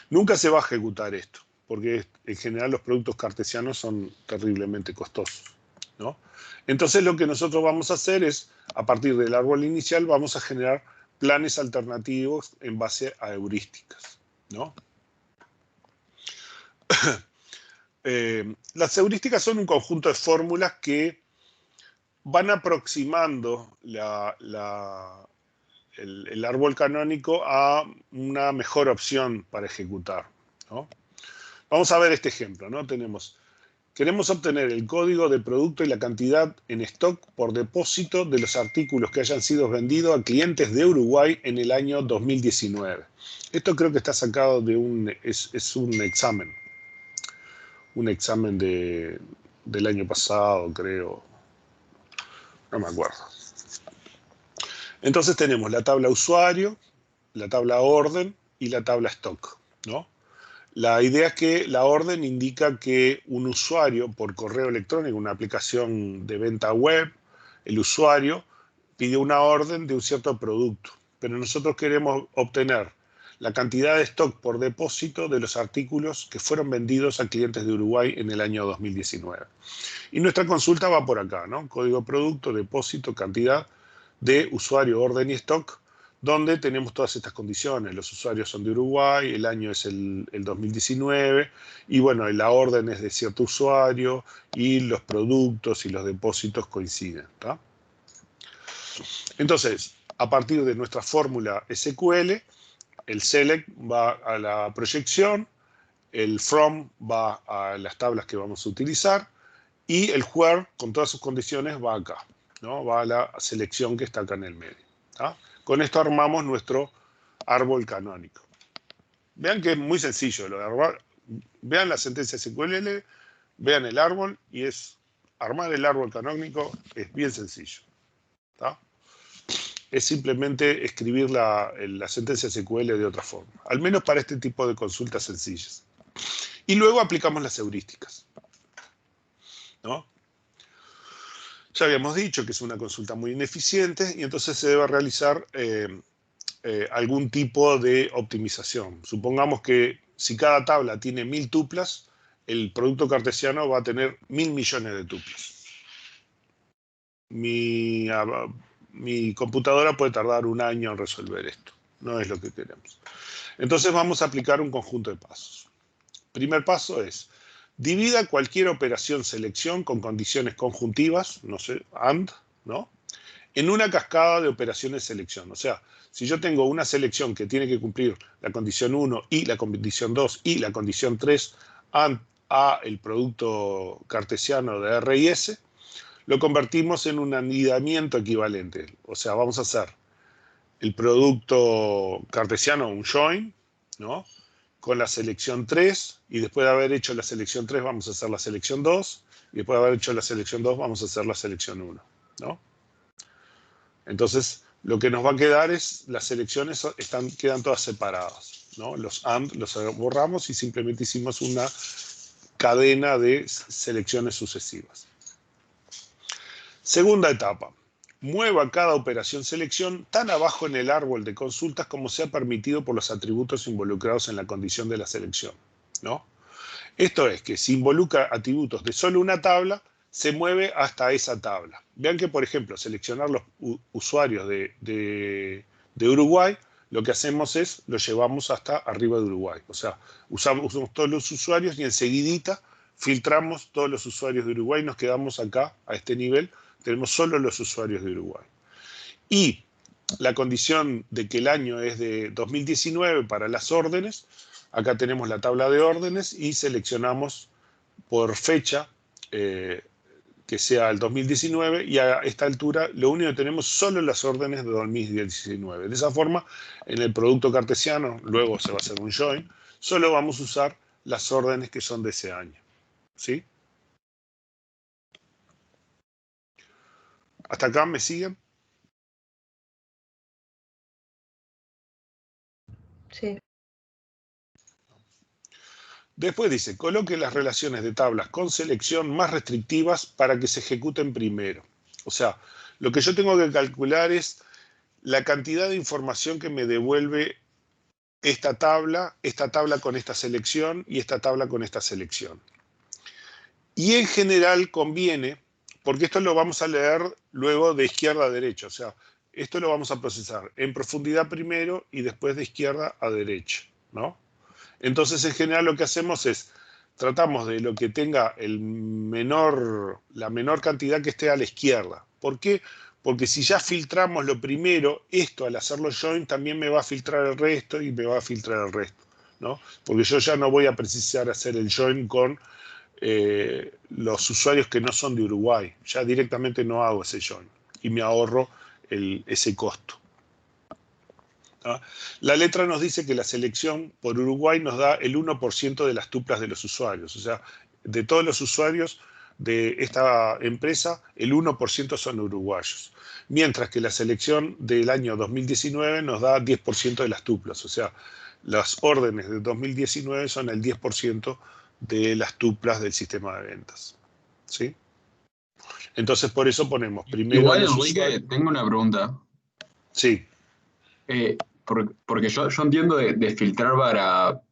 Speaker 2: Nunca se va a ejecutar esto, porque en general los productos cartesianos son terriblemente costosos, ¿no? Entonces lo que nosotros vamos a hacer es, a partir del árbol inicial, vamos a generar planes alternativos en base a heurísticas, ¿no? Las heurísticas son un conjunto de fórmulas que van aproximando el árbol canónico a una mejor opción para ejecutar, ¿no? Vamos a ver este ejemplo, ¿no? Queremos obtener el código de producto y la cantidad en stock por depósito de los artículos que hayan sido vendidos a clientes de Uruguay en el año 2019. Esto creo que está sacado de es un examen del año pasado, creo, no me acuerdo. Entonces tenemos la tabla usuario, la tabla orden y la tabla stock, ¿no? La idea es que la orden indica que un usuario por correo electrónico, una aplicación de venta web, el usuario pidió una orden de un cierto producto, pero nosotros queremos obtener la cantidad de stock por depósito de los artículos que fueron vendidos a clientes de Uruguay en el año 2019. Y nuestra consulta va por acá, ¿no? Código producto, depósito, cantidad de usuario, orden y stock, donde tenemos todas estas condiciones. Los usuarios son de Uruguay, el año es el 2019, y bueno, la orden es de cierto usuario, y los productos y los depósitos coinciden, ¿tá? Entonces, a partir de nuestra fórmula SQL, el select va a la proyección, el from va a las tablas que vamos a utilizar, y el where, con todas sus condiciones, va acá, ¿no? Va a la selección que está acá en el medio, ¿tá? Con esto armamos nuestro árbol canónico. Vean que es muy sencillo. Vean la sentencia SQL, vean el árbol, y armar el árbol canónico es bien sencillo, ¿tá? Es simplemente escribir la sentencia SQL de otra forma, al menos para este tipo de consultas sencillas. Y luego aplicamos las heurísticas, ¿no? Ya habíamos dicho que es una consulta muy ineficiente y entonces se debe realizar algún tipo de optimización. Supongamos que si cada tabla tiene 1000 tuplas, el producto cartesiano va a tener 1000 millones de tuplas. Mi computadora puede tardar un año en resolver esto. No es lo que queremos. Entonces vamos a aplicar un conjunto de pasos. Primer paso es: divida cualquier operación selección con condiciones conjuntivas, no sé, AND, ¿no? En una cascada de operaciones selección. O sea, si yo tengo una selección que tiene que cumplir la condición 1 y la condición 2 y la condición 3 AND a el producto cartesiano de R y S, lo convertimos en un anidamiento equivalente. O sea, vamos a hacer el producto cartesiano, un join, ¿no? Con la selección 3, y después de haber hecho la selección 3 vamos a hacer la selección 2, y después de haber hecho la selección 2 vamos a hacer la selección 1, ¿no? Entonces, lo que nos va a quedar es, las selecciones quedan todas separadas, ¿no? Los AND los borramos y simplemente hicimos una cadena de selecciones sucesivas. Segunda etapa. Mueva cada operación selección tan abajo en el árbol de consultas como sea permitido por los atributos involucrados en la condición de la selección, ¿no? Esto es que si involucra atributos de solo una tabla, se mueve hasta esa tabla. Vean que, por ejemplo, seleccionar los usuarios de Uruguay, lo que hacemos es, lo llevamos hasta arriba de Uruguay. O sea, usamos todos los usuarios y enseguidita filtramos todos los usuarios de Uruguay, nos quedamos acá, a este nivel, tenemos solo los usuarios de Uruguay. Y la condición de que el año es de 2019 para las órdenes, acá tenemos la tabla de órdenes y seleccionamos por fecha que sea el 2019, y a esta altura lo único que tenemos solo las órdenes de 2019. De esa forma, en el producto cartesiano, luego se va a hacer un join, solo vamos a usar las órdenes que son de ese año. ¿Sí? ¿Hasta acá me siguen?
Speaker 4: Sí.
Speaker 2: Después dice, coloque las relaciones de tablas con selección más restrictivas para que se ejecuten primero. O sea, lo que yo tengo que calcular es la cantidad de información que me devuelve esta tabla con esta selección y esta tabla con esta selección. Y en general conviene, porque esto lo vamos a leer luego de izquierda a derecha, o sea, esto lo vamos a procesar en profundidad primero y después de izquierda a derecha, ¿no? Entonces, en general lo que hacemos es, tratamos de lo que tenga la menor cantidad que esté a la izquierda. ¿Por qué? Porque si ya filtramos lo primero, esto al hacerlo join también me va a filtrar el resto y me va a filtrar el resto, ¿no? Porque yo ya no voy a precisar hacer el join con los usuarios que no son de Uruguay. Ya directamente no hago ese join y me ahorro ese costo. ¿Ah? La letra nos dice que la selección por Uruguay nos da el 1% de las tuplas de los usuarios. O sea, de todos los usuarios de esta empresa, el 1% son uruguayos. Mientras que la selección del año 2019 nos da 10% de las tuplas. O sea, las órdenes de 2019 son el 10% de las tuplas del sistema de ventas. ¿Sí? Entonces, por eso ponemos primero
Speaker 1: Igual,
Speaker 2: los
Speaker 1: Enrique,
Speaker 2: usuarios.
Speaker 1: tengo una pregunta.
Speaker 2: Sí.
Speaker 1: Porque yo entiendo de filtrar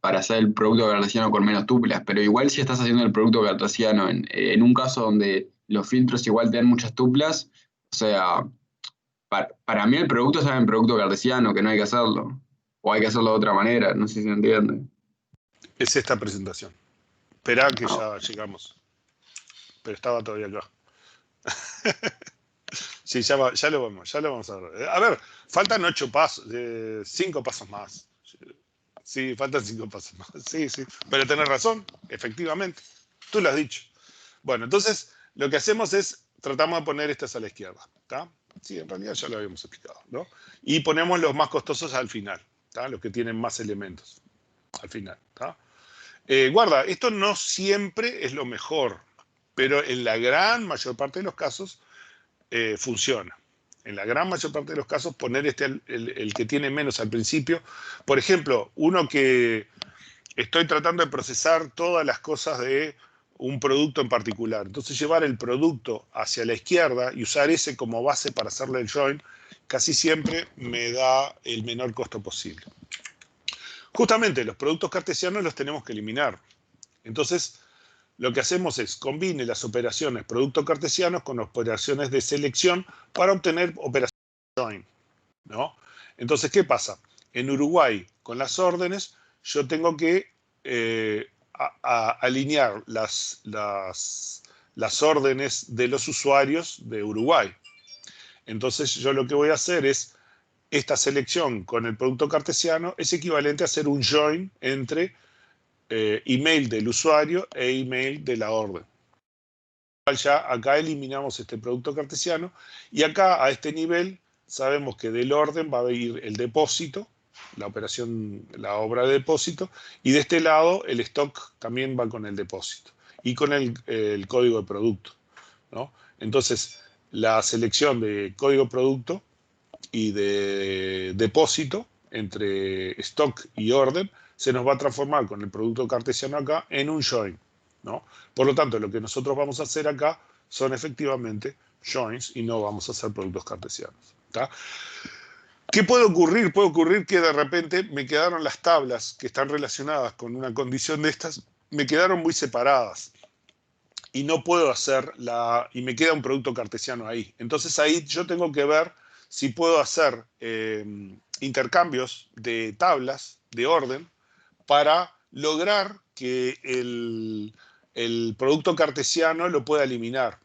Speaker 1: para hacer el producto cartesiano con menos tuplas, pero igual si estás haciendo el producto cartesiano en un caso donde los filtros igual te dan muchas tuplas, o sea, para mí el producto es en producto cartesiano, que no hay que hacerlo. O hay que hacerlo de otra manera, no sé si se entiende.
Speaker 2: Es esta presentación. Esperá que
Speaker 1: Ah,
Speaker 2: ya llegamos. Pero estaba todavía acá. Sí, ya lo vamos a ver. A ver, faltan 8 pasos, 5 pasos más. Sí, faltan 5 pasos más. Sí, sí. Pero tenés razón, efectivamente. Tú lo has dicho. Bueno, entonces lo que hacemos es, tratamos de poner estas a la izquierda. ¿Tá? Sí, en realidad ya lo habíamos explicado, ¿no? Y ponemos los más costosos al final, ¿tá? Los que tienen más elementos al final. ¿Tá? Guarda, esto no siempre es lo mejor, pero en la gran mayor parte de los casos funciona. En la gran mayor parte de los casos, poner el que tiene menos al principio. Por ejemplo, uno que estoy tratando de procesar todas las cosas de un producto en particular. Entonces, llevar el producto hacia la izquierda y usar ese como base para hacerle el join, casi siempre me da el menor costo posible. Justamente los productos cartesianos los tenemos que eliminar. Entonces, lo que hacemos es combine las operaciones producto cartesianos con operaciones de selección para obtener operaciones de join, ¿no? Entonces, ¿qué pasa? En Uruguay, con las órdenes, yo tengo que alinear las órdenes de los usuarios de Uruguay. Entonces, yo lo que voy a hacer es, esta selección con el producto cartesiano es equivalente a hacer un join entre email del usuario e email de la orden. Ya acá eliminamos este producto cartesiano y acá a este nivel sabemos que del orden va a ir el depósito, la operación, la obra de depósito, y de este lado el stock también va con el depósito y con el código de producto, ¿no? Entonces la selección de código producto y de depósito entre stock y orden, se nos va a transformar con el producto cartesiano acá en un join, ¿no? Por lo tanto, lo que nosotros vamos a hacer acá son efectivamente joins y no vamos a hacer productos cartesianos, ¿tá? ¿Qué puede ocurrir? Puede ocurrir que de repente me quedaron las tablas que están relacionadas con una condición de estas, me quedaron muy separadas y no puedo hacer y me queda un producto cartesiano ahí. Entonces ahí yo tengo que ver si puedo hacer intercambios de tablas de orden para lograr que el producto cartesiano lo pueda eliminar,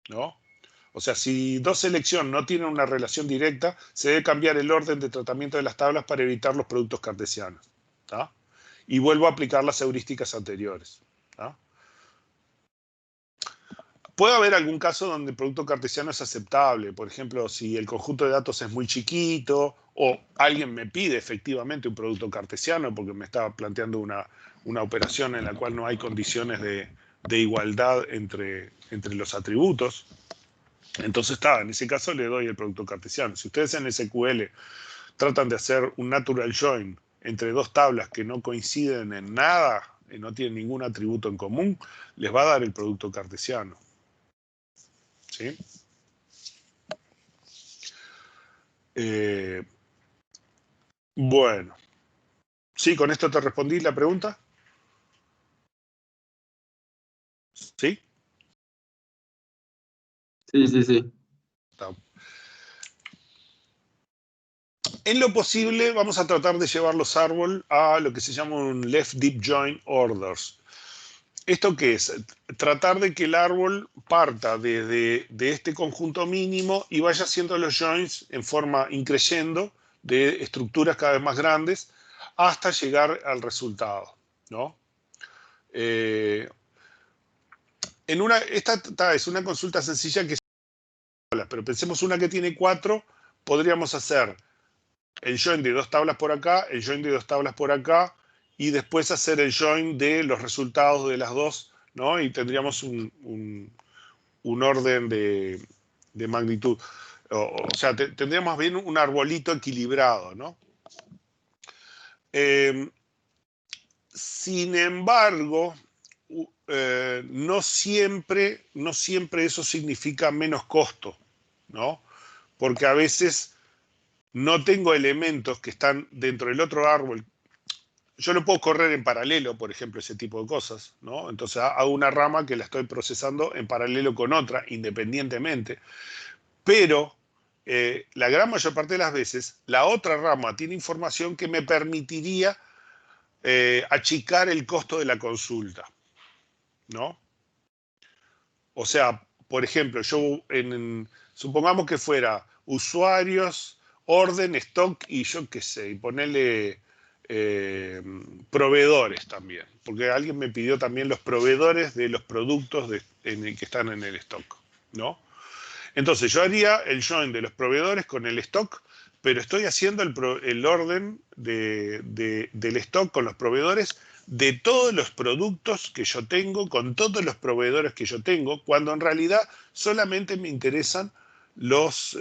Speaker 2: ¿no? O sea, si dos selecciones no tienen una relación directa, se debe cambiar el orden de tratamiento de las tablas para evitar los productos cartesianos, ¿tá? Y vuelvo a aplicar las heurísticas anteriores, ¿tá? Puede haber algún caso donde el producto cartesiano es aceptable. Por ejemplo, si el conjunto de datos es muy chiquito o alguien me pide efectivamente un producto cartesiano porque me está planteando una operación en la cual no hay condiciones de igualdad entre los atributos. Entonces, en ese caso le doy el producto cartesiano. Si ustedes en SQL tratan de hacer un natural join entre dos tablas que no coinciden en nada y no tienen ningún atributo en común, les va a dar el producto cartesiano. ¿Sí? Bueno. ¿Sí? ¿Con esto te respondí la pregunta? ¿Sí?
Speaker 1: Sí, sí, sí.
Speaker 2: En lo posible vamos a tratar de llevar los árboles a lo que se llama un left deep join orders. ¿Esto qué es? Tratar de que el árbol parta de este conjunto mínimo y vaya haciendo los joins en forma increyendo de estructuras cada vez más grandes hasta llegar al resultado, ¿no? Esta es una consulta sencilla que pero pensemos una que tiene 4, podríamos hacer el join de 2 tablas por acá, el join de 2 tablas por acá, y después hacer el join de los resultados de las dos, ¿no? Y tendríamos un orden de magnitud. O sea, tendríamos bien un arbolito equilibrado, ¿no? Sin embargo, no siempre eso significa menos costo, ¿no? Porque a veces no tengo elementos que están dentro del otro árbol. Yo lo puedo correr en paralelo, por ejemplo, ese tipo de cosas, ¿no? Entonces hago una rama que la estoy procesando en paralelo con otra, independientemente. Pero la gran mayor parte de las veces, la otra rama tiene información que me permitiría achicar el costo de la consulta, ¿no? O sea, por ejemplo, supongamos que fuera usuarios, orden, stock y yo qué sé, y ponerle proveedores también, porque alguien me pidió también los proveedores de los productos que están en el stock, ¿no? Entonces yo haría el join de los proveedores con el stock, pero estoy haciendo el orden del stock con los proveedores de todos los productos que yo tengo, con todos los proveedores que yo tengo, cuando en realidad solamente me interesan los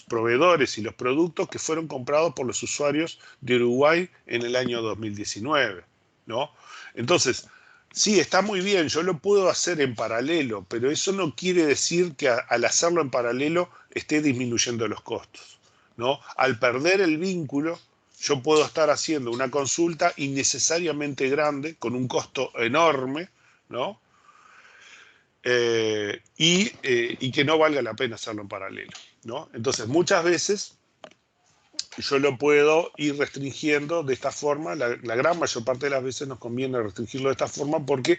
Speaker 2: proveedores y los productos que fueron comprados por los usuarios de Uruguay en el año 2019, ¿no? Entonces, sí, está muy bien, yo lo puedo hacer en paralelo, pero eso no quiere decir que al hacerlo en paralelo esté disminuyendo los costos, ¿no? Al perder el vínculo, yo puedo estar haciendo una consulta innecesariamente grande, con un costo enorme, ¿no? Y que no valga la pena hacerlo en paralelo, ¿no? Entonces, muchas veces yo lo puedo ir restringiendo de esta forma. La gran mayor parte de las veces nos conviene restringirlo de esta forma porque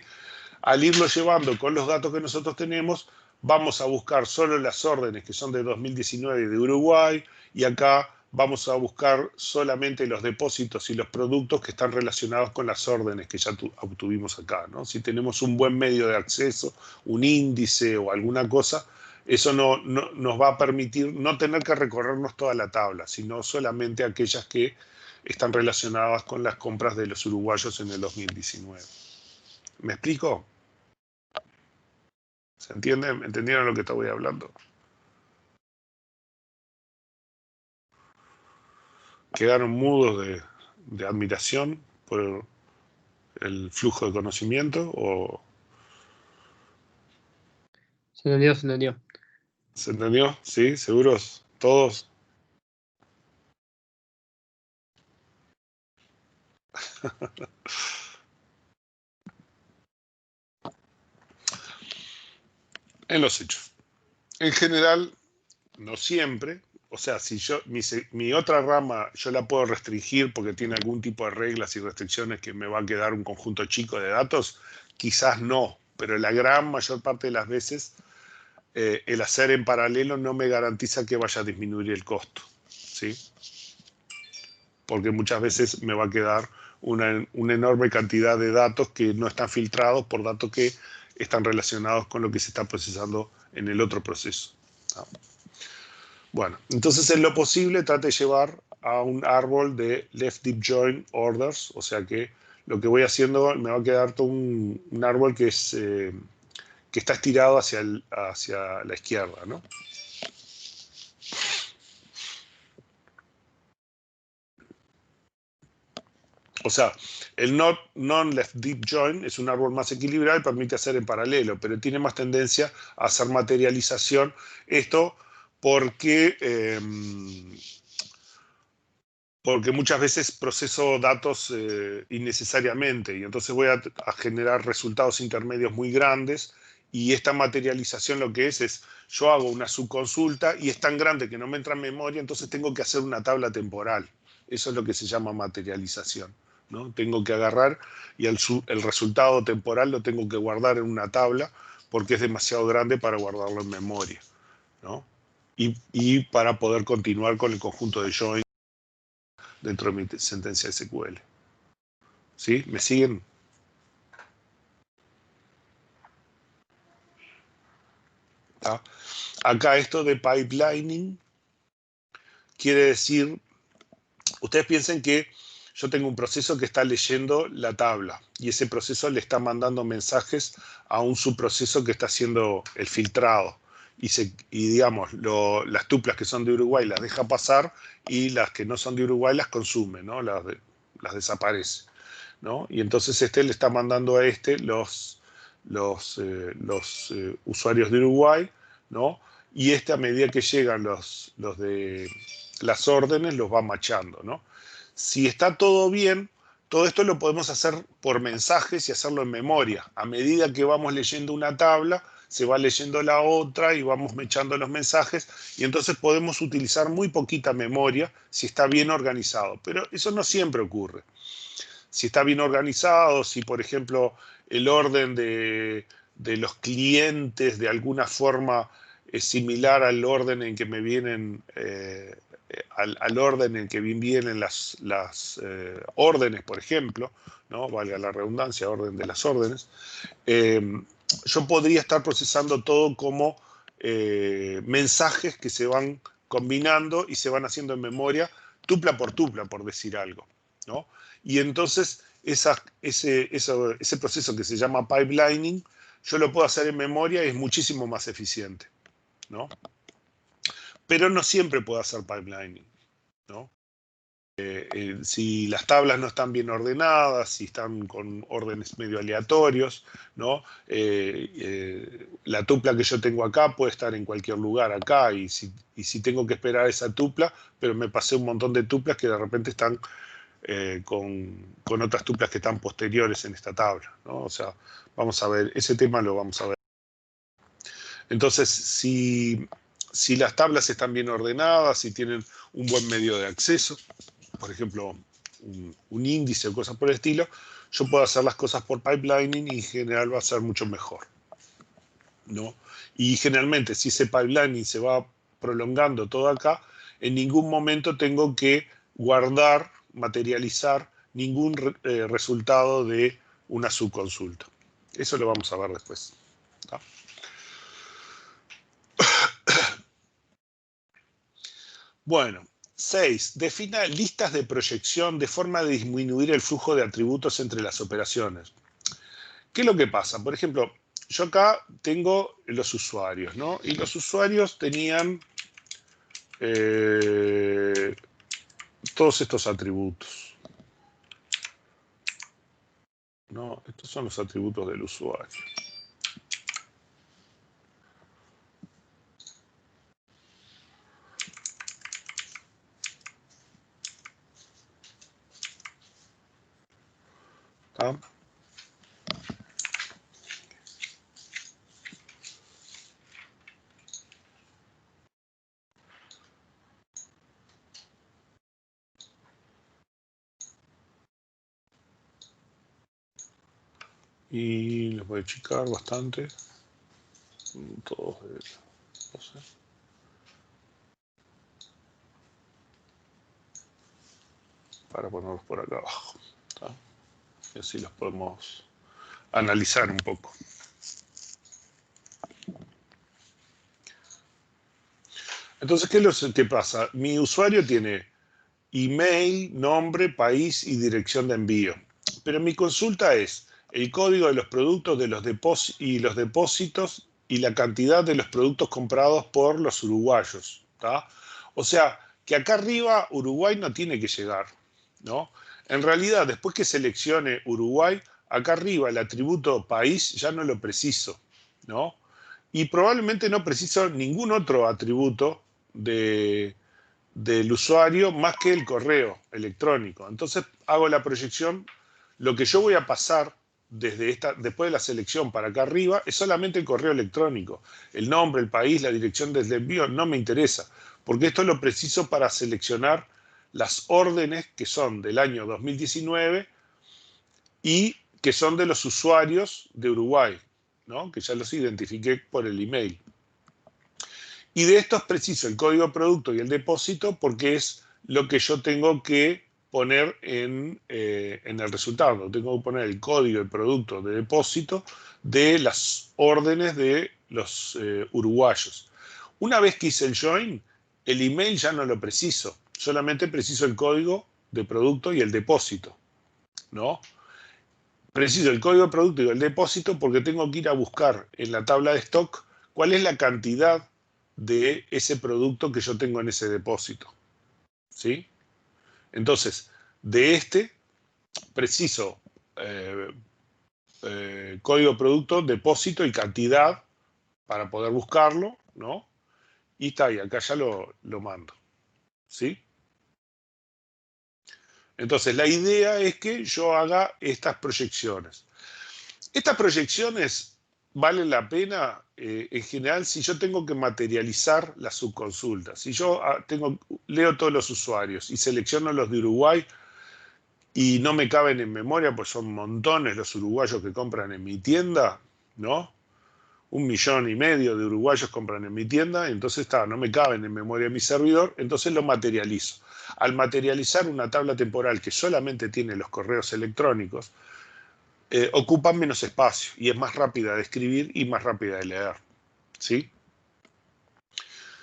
Speaker 2: al irlo llevando con los datos que nosotros tenemos, vamos a buscar solo las órdenes que son de 2019 de Uruguay y acá vamos a buscar solamente los depósitos y los productos que están relacionados con las órdenes que ya obtuvimos acá, ¿no? Si tenemos un buen medio de acceso, un índice o alguna cosa, eso no nos va a permitir no tener que recorrernos toda la tabla, sino solamente aquellas que están relacionadas con las compras de los uruguayos en el 2019. ¿Me explico? ¿Se entiende? ¿Entendieron lo que estoy hablando? quedaron mudos de admiración por el flujo de conocimiento? ¿O
Speaker 3: Se entendió, se entendió.
Speaker 2: se entendió? ¿Sí? ¿Seguros? ¿Todos? En los hechos. En general, no siempre. O sea, si yo mi otra rama yo la puedo restringir porque tiene algún tipo de reglas y restricciones que me va a quedar un conjunto chico de datos, quizás no, pero la gran mayor parte de las veces el hacer en paralelo no me garantiza que vaya a disminuir el costo, ¿sí? Porque muchas veces me va a quedar una enorme cantidad de datos que no están filtrados por datos que están relacionados con lo que se está procesando en el otro proceso, ¿no? Bueno, entonces en lo posible trate de llevar a un árbol de left deep join orders, o sea que lo que voy haciendo me va a quedar todo un árbol que está estirado hacia la izquierda, ¿no? O sea, el non-left deep join es un árbol más equilibrado y permite hacer en paralelo, pero tiene más tendencia a hacer materialización. Esto porque muchas veces proceso datos innecesariamente y entonces voy a generar resultados intermedios muy grandes, y esta materialización lo que es yo hago una subconsulta y es tan grande que no me entra en memoria, entonces tengo que hacer una tabla temporal. Eso es lo que se llama materialización, ¿no? Tengo que agarrar y el resultado temporal lo tengo que guardar en una tabla porque es demasiado grande para guardarlo en memoria, ¿no? Y para poder continuar con el conjunto de join dentro de mi sentencia SQL. ¿Sí? ¿Me siguen? ¿Tá? Acá esto de pipelining quiere decir, ustedes piensen que yo tengo un proceso que está leyendo la tabla y ese proceso le está mandando mensajes a un subproceso que está haciendo el filtrado. Y digamos, las tuplas que son de Uruguay las deja pasar y las que no son de Uruguay las consume, ¿no? Las desaparece, ¿no? Y entonces le está mandando a los usuarios de Uruguay, ¿no? Y a medida que llegan los de las órdenes, los va machando, ¿no? Si está todo bien, todo esto lo podemos hacer por mensajes y hacerlo en memoria. A medida que vamos leyendo una tabla, se va leyendo la otra y vamos mechando los mensajes, y entonces podemos utilizar muy poquita memoria si está bien organizado. Pero eso no siempre ocurre. Si está bien organizado, si por ejemplo el orden de los clientes de alguna forma es similar al orden en que me vienen al orden en que vienen las órdenes, por ejemplo, ¿no? Valga la redundancia, orden de las órdenes, yo podría estar procesando todo como mensajes que se van combinando y se van haciendo en memoria, tupla, por decir algo, ¿no? Y entonces ese proceso que se llama pipelining, yo lo puedo hacer en memoria y es muchísimo más eficiente, ¿no? Pero no siempre puedo hacer pipelining, ¿no? Si las tablas no están bien ordenadas, si están con órdenes medio aleatorios, ¿no? La tupla que yo tengo acá puede estar en cualquier lugar acá, y si tengo que esperar esa tupla, pero me pasé un montón de tuplas que de repente están con otras tuplas que están posteriores en esta tabla, ¿no? O sea, vamos a ver, ese tema lo vamos a ver. Entonces, si las tablas están bien ordenadas, si tienen un buen medio de acceso, por ejemplo, un índice o cosas por el estilo, yo puedo hacer las cosas por pipelining y en general va a ser mucho mejor, ¿no? Y generalmente, si ese pipelining se va prolongando todo acá, en ningún momento tengo que guardar, materializar ningún resultado de una subconsulta. Eso lo vamos a ver después, ¿tá? Bueno, 6. Defina listas de proyección de forma de disminuir el flujo de atributos entre las operaciones. ¿Qué es lo que pasa? Por ejemplo, yo acá tengo los usuarios, ¿no? Y los usuarios tenían todos estos atributos. No, estos son los atributos del usuario. ¿Está? Y les voy a achicar bastante. Todos de 12. Para ponerlos por acá abajo. ¿Está? Y así los podemos analizar un poco. Entonces, ¿qué es lo que pasa? Mi usuario tiene email, nombre, país y dirección de envío. Pero mi consulta es el código de los productos de los depósitos y la cantidad de los productos comprados por los uruguayos. ¿Tá? O sea, que acá arriba Uruguay no tiene que llegar, ¿no? En realidad, después que seleccione Uruguay, acá arriba el atributo país ya no lo preciso, ¿no? Y probablemente no preciso ningún otro atributo del usuario más que el correo electrónico. Entonces hago la proyección. Lo que yo voy a pasar después de la selección para acá arriba es solamente el correo electrónico. El nombre, el país, la dirección del envío no me interesa, porque esto lo preciso para seleccionar las órdenes que son del año 2019 y que son de los usuarios de Uruguay, ¿no? Que ya los identifiqué por el email. Y de esto es preciso el código producto y el depósito porque es lo que yo tengo que poner en el resultado. Tengo que poner el código de producto de depósito de las órdenes de los uruguayos. Una vez que hice el join, el email ya no lo preciso. Solamente preciso el código de producto y el depósito, ¿no? Preciso el código de producto y el depósito porque tengo que ir a buscar en la tabla de stock cuál es la cantidad de ese producto que yo tengo en ese depósito, ¿sí? Entonces, de este preciso código producto, depósito y cantidad para poder buscarlo, ¿no? Y está ahí, acá ya lo mando, ¿sí? Entonces, la idea es que yo haga estas proyecciones. Estas proyecciones valen la pena, en general, si yo tengo que materializar la subconsulta. Si yo leo todos los usuarios y selecciono los de Uruguay y no me caben en memoria, pues son montones los uruguayos que compran en mi tienda, ¿no? 1,5 millones de uruguayos compran en mi tienda, entonces no me caben en memoria mi servidor, entonces lo materializo. Al materializar una tabla temporal que solamente tiene los correos electrónicos, ocupan menos espacio y es más rápida de escribir y más rápida de leer, ¿sí?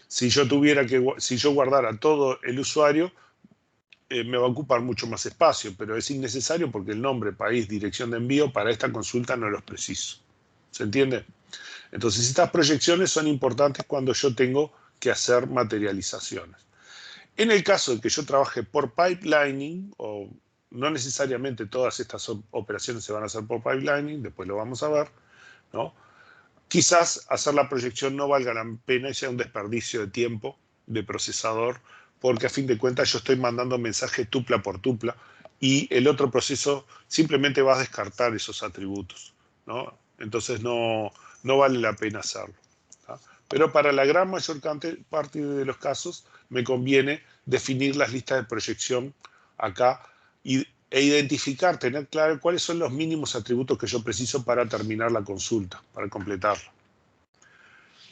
Speaker 2: Si yo guardara todo el usuario, me va a ocupar mucho más espacio, pero es innecesario porque el nombre, país, dirección de envío para esta consulta no los preciso. ¿Se entiende? Entonces, estas proyecciones son importantes cuando yo tengo que hacer materializaciones. En el caso de que yo trabaje por pipelining, o no necesariamente todas estas operaciones se van a hacer por pipelining, después lo vamos a ver, ¿no? Quizás hacer la proyección no valga la pena y sea un desperdicio de tiempo de procesador, porque a fin de cuentas yo estoy mandando mensaje tupla por tupla y el otro proceso simplemente va a descartar esos atributos, ¿no? Entonces no vale la pena hacerlo, ¿tá? Pero para la gran mayor parte de los casos me conviene definir las listas de proyección acá e identificar, tener claro cuáles son los mínimos atributos que yo preciso para terminar la consulta, para completarla.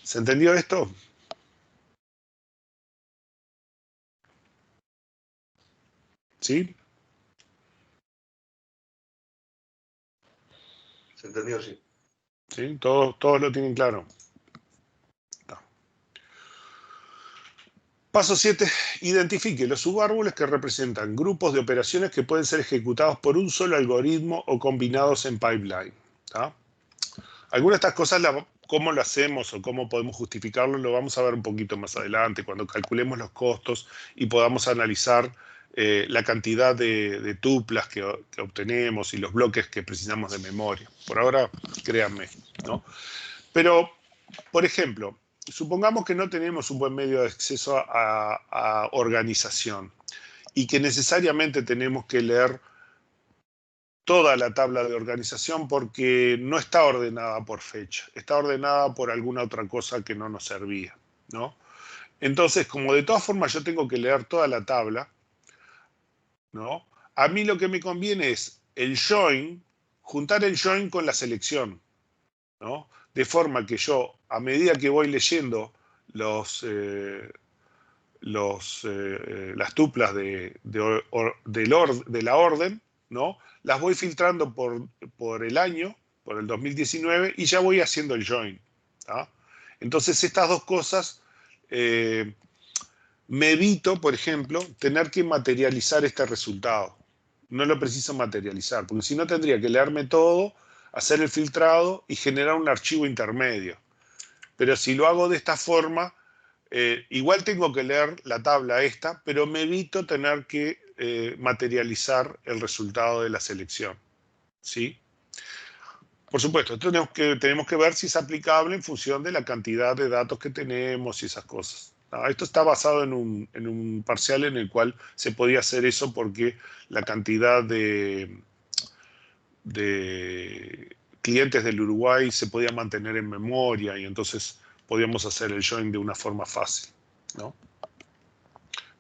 Speaker 2: ¿Se entendió esto? ¿Sí?
Speaker 4: Se entendió, sí.
Speaker 2: ¿Sí? Todos lo tienen claro. No. Paso 7. Identifique los subárboles que representan grupos de operaciones que pueden ser ejecutados por un solo algoritmo o combinados en pipeline. ¿Tá? Algunas de estas cosas, cómo lo hacemos o cómo podemos justificarlo, lo vamos a ver un poquito más adelante, cuando calculemos los costos y podamos analizar la cantidad de tuplas que obtenemos y los bloques que precisamos de memoria. Por ahora, créanme, ¿no? Pero, por ejemplo, supongamos que no tenemos un buen medio de acceso a organización y que necesariamente tenemos que leer toda la tabla de organización porque no está ordenada por fecha, está ordenada por alguna otra cosa que no nos servía, ¿no? Entonces, como de todas formas yo tengo que leer toda la tabla, ¿no? A mí lo que me conviene es el join, juntar el join con la selección, ¿no? De forma que yo, a medida que voy leyendo las tuplas de la orden, ¿no? Las voy filtrando por el año, por el 2019, y ya voy haciendo el join, ¿tá? Entonces estas dos cosas me evito, por ejemplo, tener que materializar este resultado. No lo preciso materializar, porque si no tendría que leerme todo, hacer el filtrado y generar un archivo intermedio. Pero si lo hago de esta forma, igual tengo que leer la tabla esta, pero me evito tener que materializar el resultado de la selección, ¿sí? Por supuesto, tenemos que ver si es aplicable en función de la cantidad de datos que tenemos y esas cosas. Esto está basado en un parcial en el cual se podía hacer eso porque la cantidad de clientes del Uruguay se podía mantener en memoria y entonces podíamos hacer el join de una forma fácil, ¿no?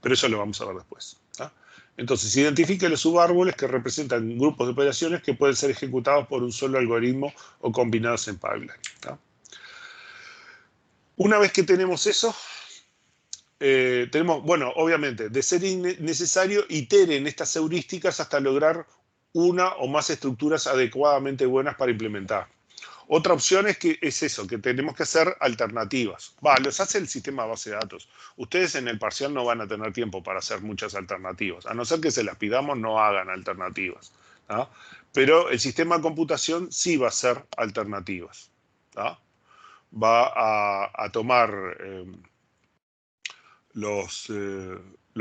Speaker 2: Pero eso lo vamos a ver después, ¿tá? Entonces, identifique los subárboles que representan grupos de operaciones que pueden ser ejecutados por un solo algoritmo o combinados en pipeline, ¿tá? Una vez que tenemos eso, tenemos, bueno, obviamente, de ser necesario, iteren estas heurísticas hasta lograr una o más estructuras adecuadamente buenas para implementar. Otra opción es eso, que tenemos que hacer alternativas. Los hace el sistema de base de datos. Ustedes en el parcial no van a tener tiempo para hacer muchas alternativas. A no ser que se las pidamos, no hagan alternativas, ¿tá? Pero el sistema de computación sí va a hacer alternativas, ¿tá? Va a tomar los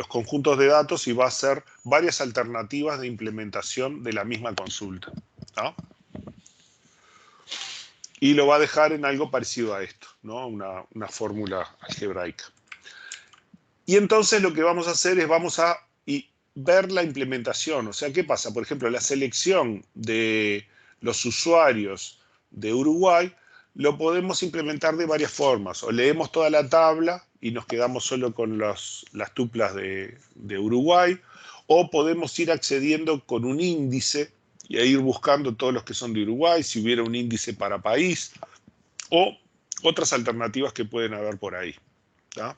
Speaker 2: conjuntos de datos y va a hacer varias alternativas de implementación de la misma consulta, ¿tá? Y lo va a dejar en algo parecido a esto, ¿no? Una fórmula algebraica. Y entonces lo que vamos a hacer es vamos a ver la implementación. O sea, ¿qué pasa? Por ejemplo, la selección de los usuarios de Uruguay lo podemos implementar de varias formas. O leemos toda la tabla y nos quedamos solo con las tuplas de Uruguay, o podemos ir accediendo con un índice y a ir buscando todos los que son de Uruguay, si hubiera un índice para país, o otras alternativas que pueden haber por ahí, ¿tá?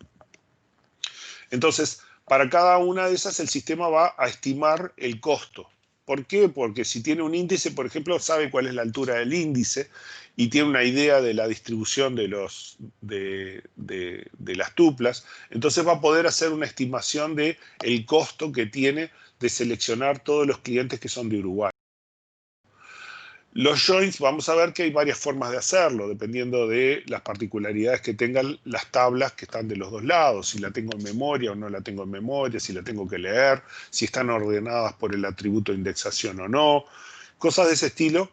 Speaker 2: Entonces, para cada una de esas el sistema va a estimar el costo. ¿Por qué? Porque si tiene un índice, por ejemplo, sabe cuál es la altura del índice y tiene una idea de la distribución de las tuplas, entonces va a poder hacer una estimación del costo que tiene de seleccionar todos los clientes que son de Uruguay. Los joins, vamos a ver que hay varias formas de hacerlo, dependiendo de las particularidades que tengan las tablas que están de los dos lados, si la tengo en memoria o no la tengo en memoria, si la tengo que leer, si están ordenadas por el atributo de indexación o no. Cosas de ese estilo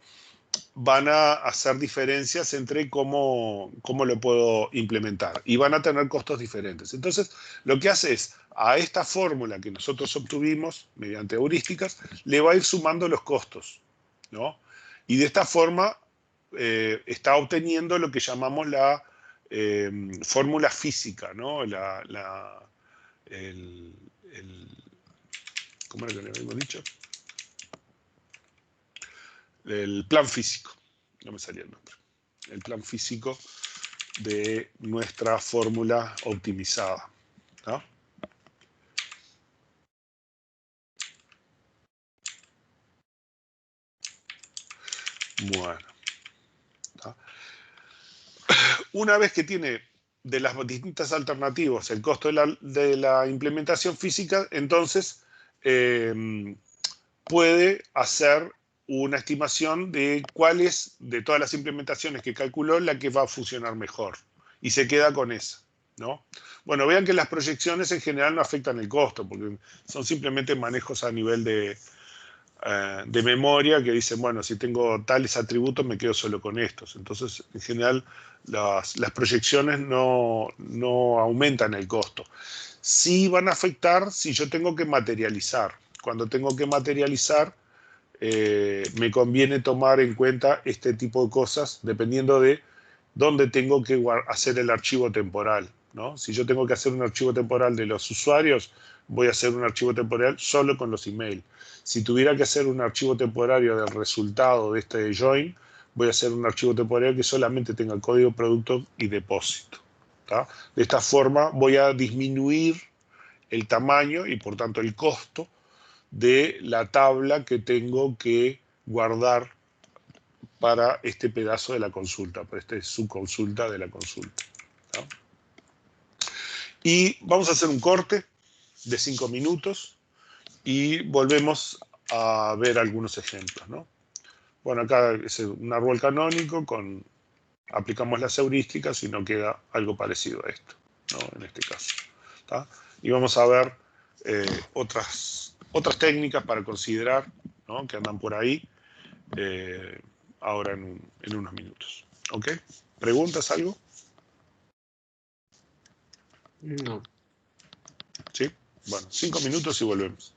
Speaker 2: van a hacer diferencias entre cómo lo puedo implementar y van a tener costos diferentes. Entonces, lo que hace es, a esta fórmula que nosotros obtuvimos mediante heurísticas, le va a ir sumando los costos, ¿no? Y de esta forma está obteniendo lo que llamamos la fórmula física, ¿no? ¿Cómo era que le habíamos dicho? El plan físico. No me salía el nombre. El plan físico de nuestra fórmula optimizada, ¿no? Bueno. ¿No? Una vez que tiene de las distintas alternativas el costo de la implementación física, entonces puede hacer una estimación de cuál es, de todas las implementaciones que calculó, la que va a funcionar mejor. Y se queda con esa, ¿no? Bueno, vean que las proyecciones en general no afectan el costo, porque son simplemente manejos a nivel de memoria que dicen, bueno, si tengo tales atributos me quedo solo con estos. Entonces, en general, las proyecciones no aumentan el costo. Sí van a afectar si yo tengo que materializar. Cuando tengo que materializar, me conviene tomar en cuenta este tipo de cosas dependiendo de dónde tengo que hacer el archivo temporal, ¿no? Si yo tengo que hacer un archivo temporal de los usuarios, voy a hacer un archivo temporal solo con los emails. Si tuviera que hacer un archivo temporario del resultado de este join, voy a hacer un archivo temporal que solamente tenga código, producto y depósito. ¿Tá? De esta forma voy a disminuir el tamaño y por tanto el costo de la tabla que tengo que guardar para este pedazo de la consulta, para esta subconsulta de la consulta. ¿No? Y vamos a hacer un corte de 5 minutos y volvemos a ver algunos ejemplos. ¿No? Bueno, acá es un árbol canónico, aplicamos las heurísticas y no queda algo parecido a esto, ¿no? En este caso. ¿Tá? Y vamos a ver otras técnicas para considerar, ¿no? Que andan por ahí ahora en unos minutos. ¿Ok? ¿Preguntas algo?
Speaker 3: No.
Speaker 2: ¿Sí? Bueno, 5 minutos y volvemos.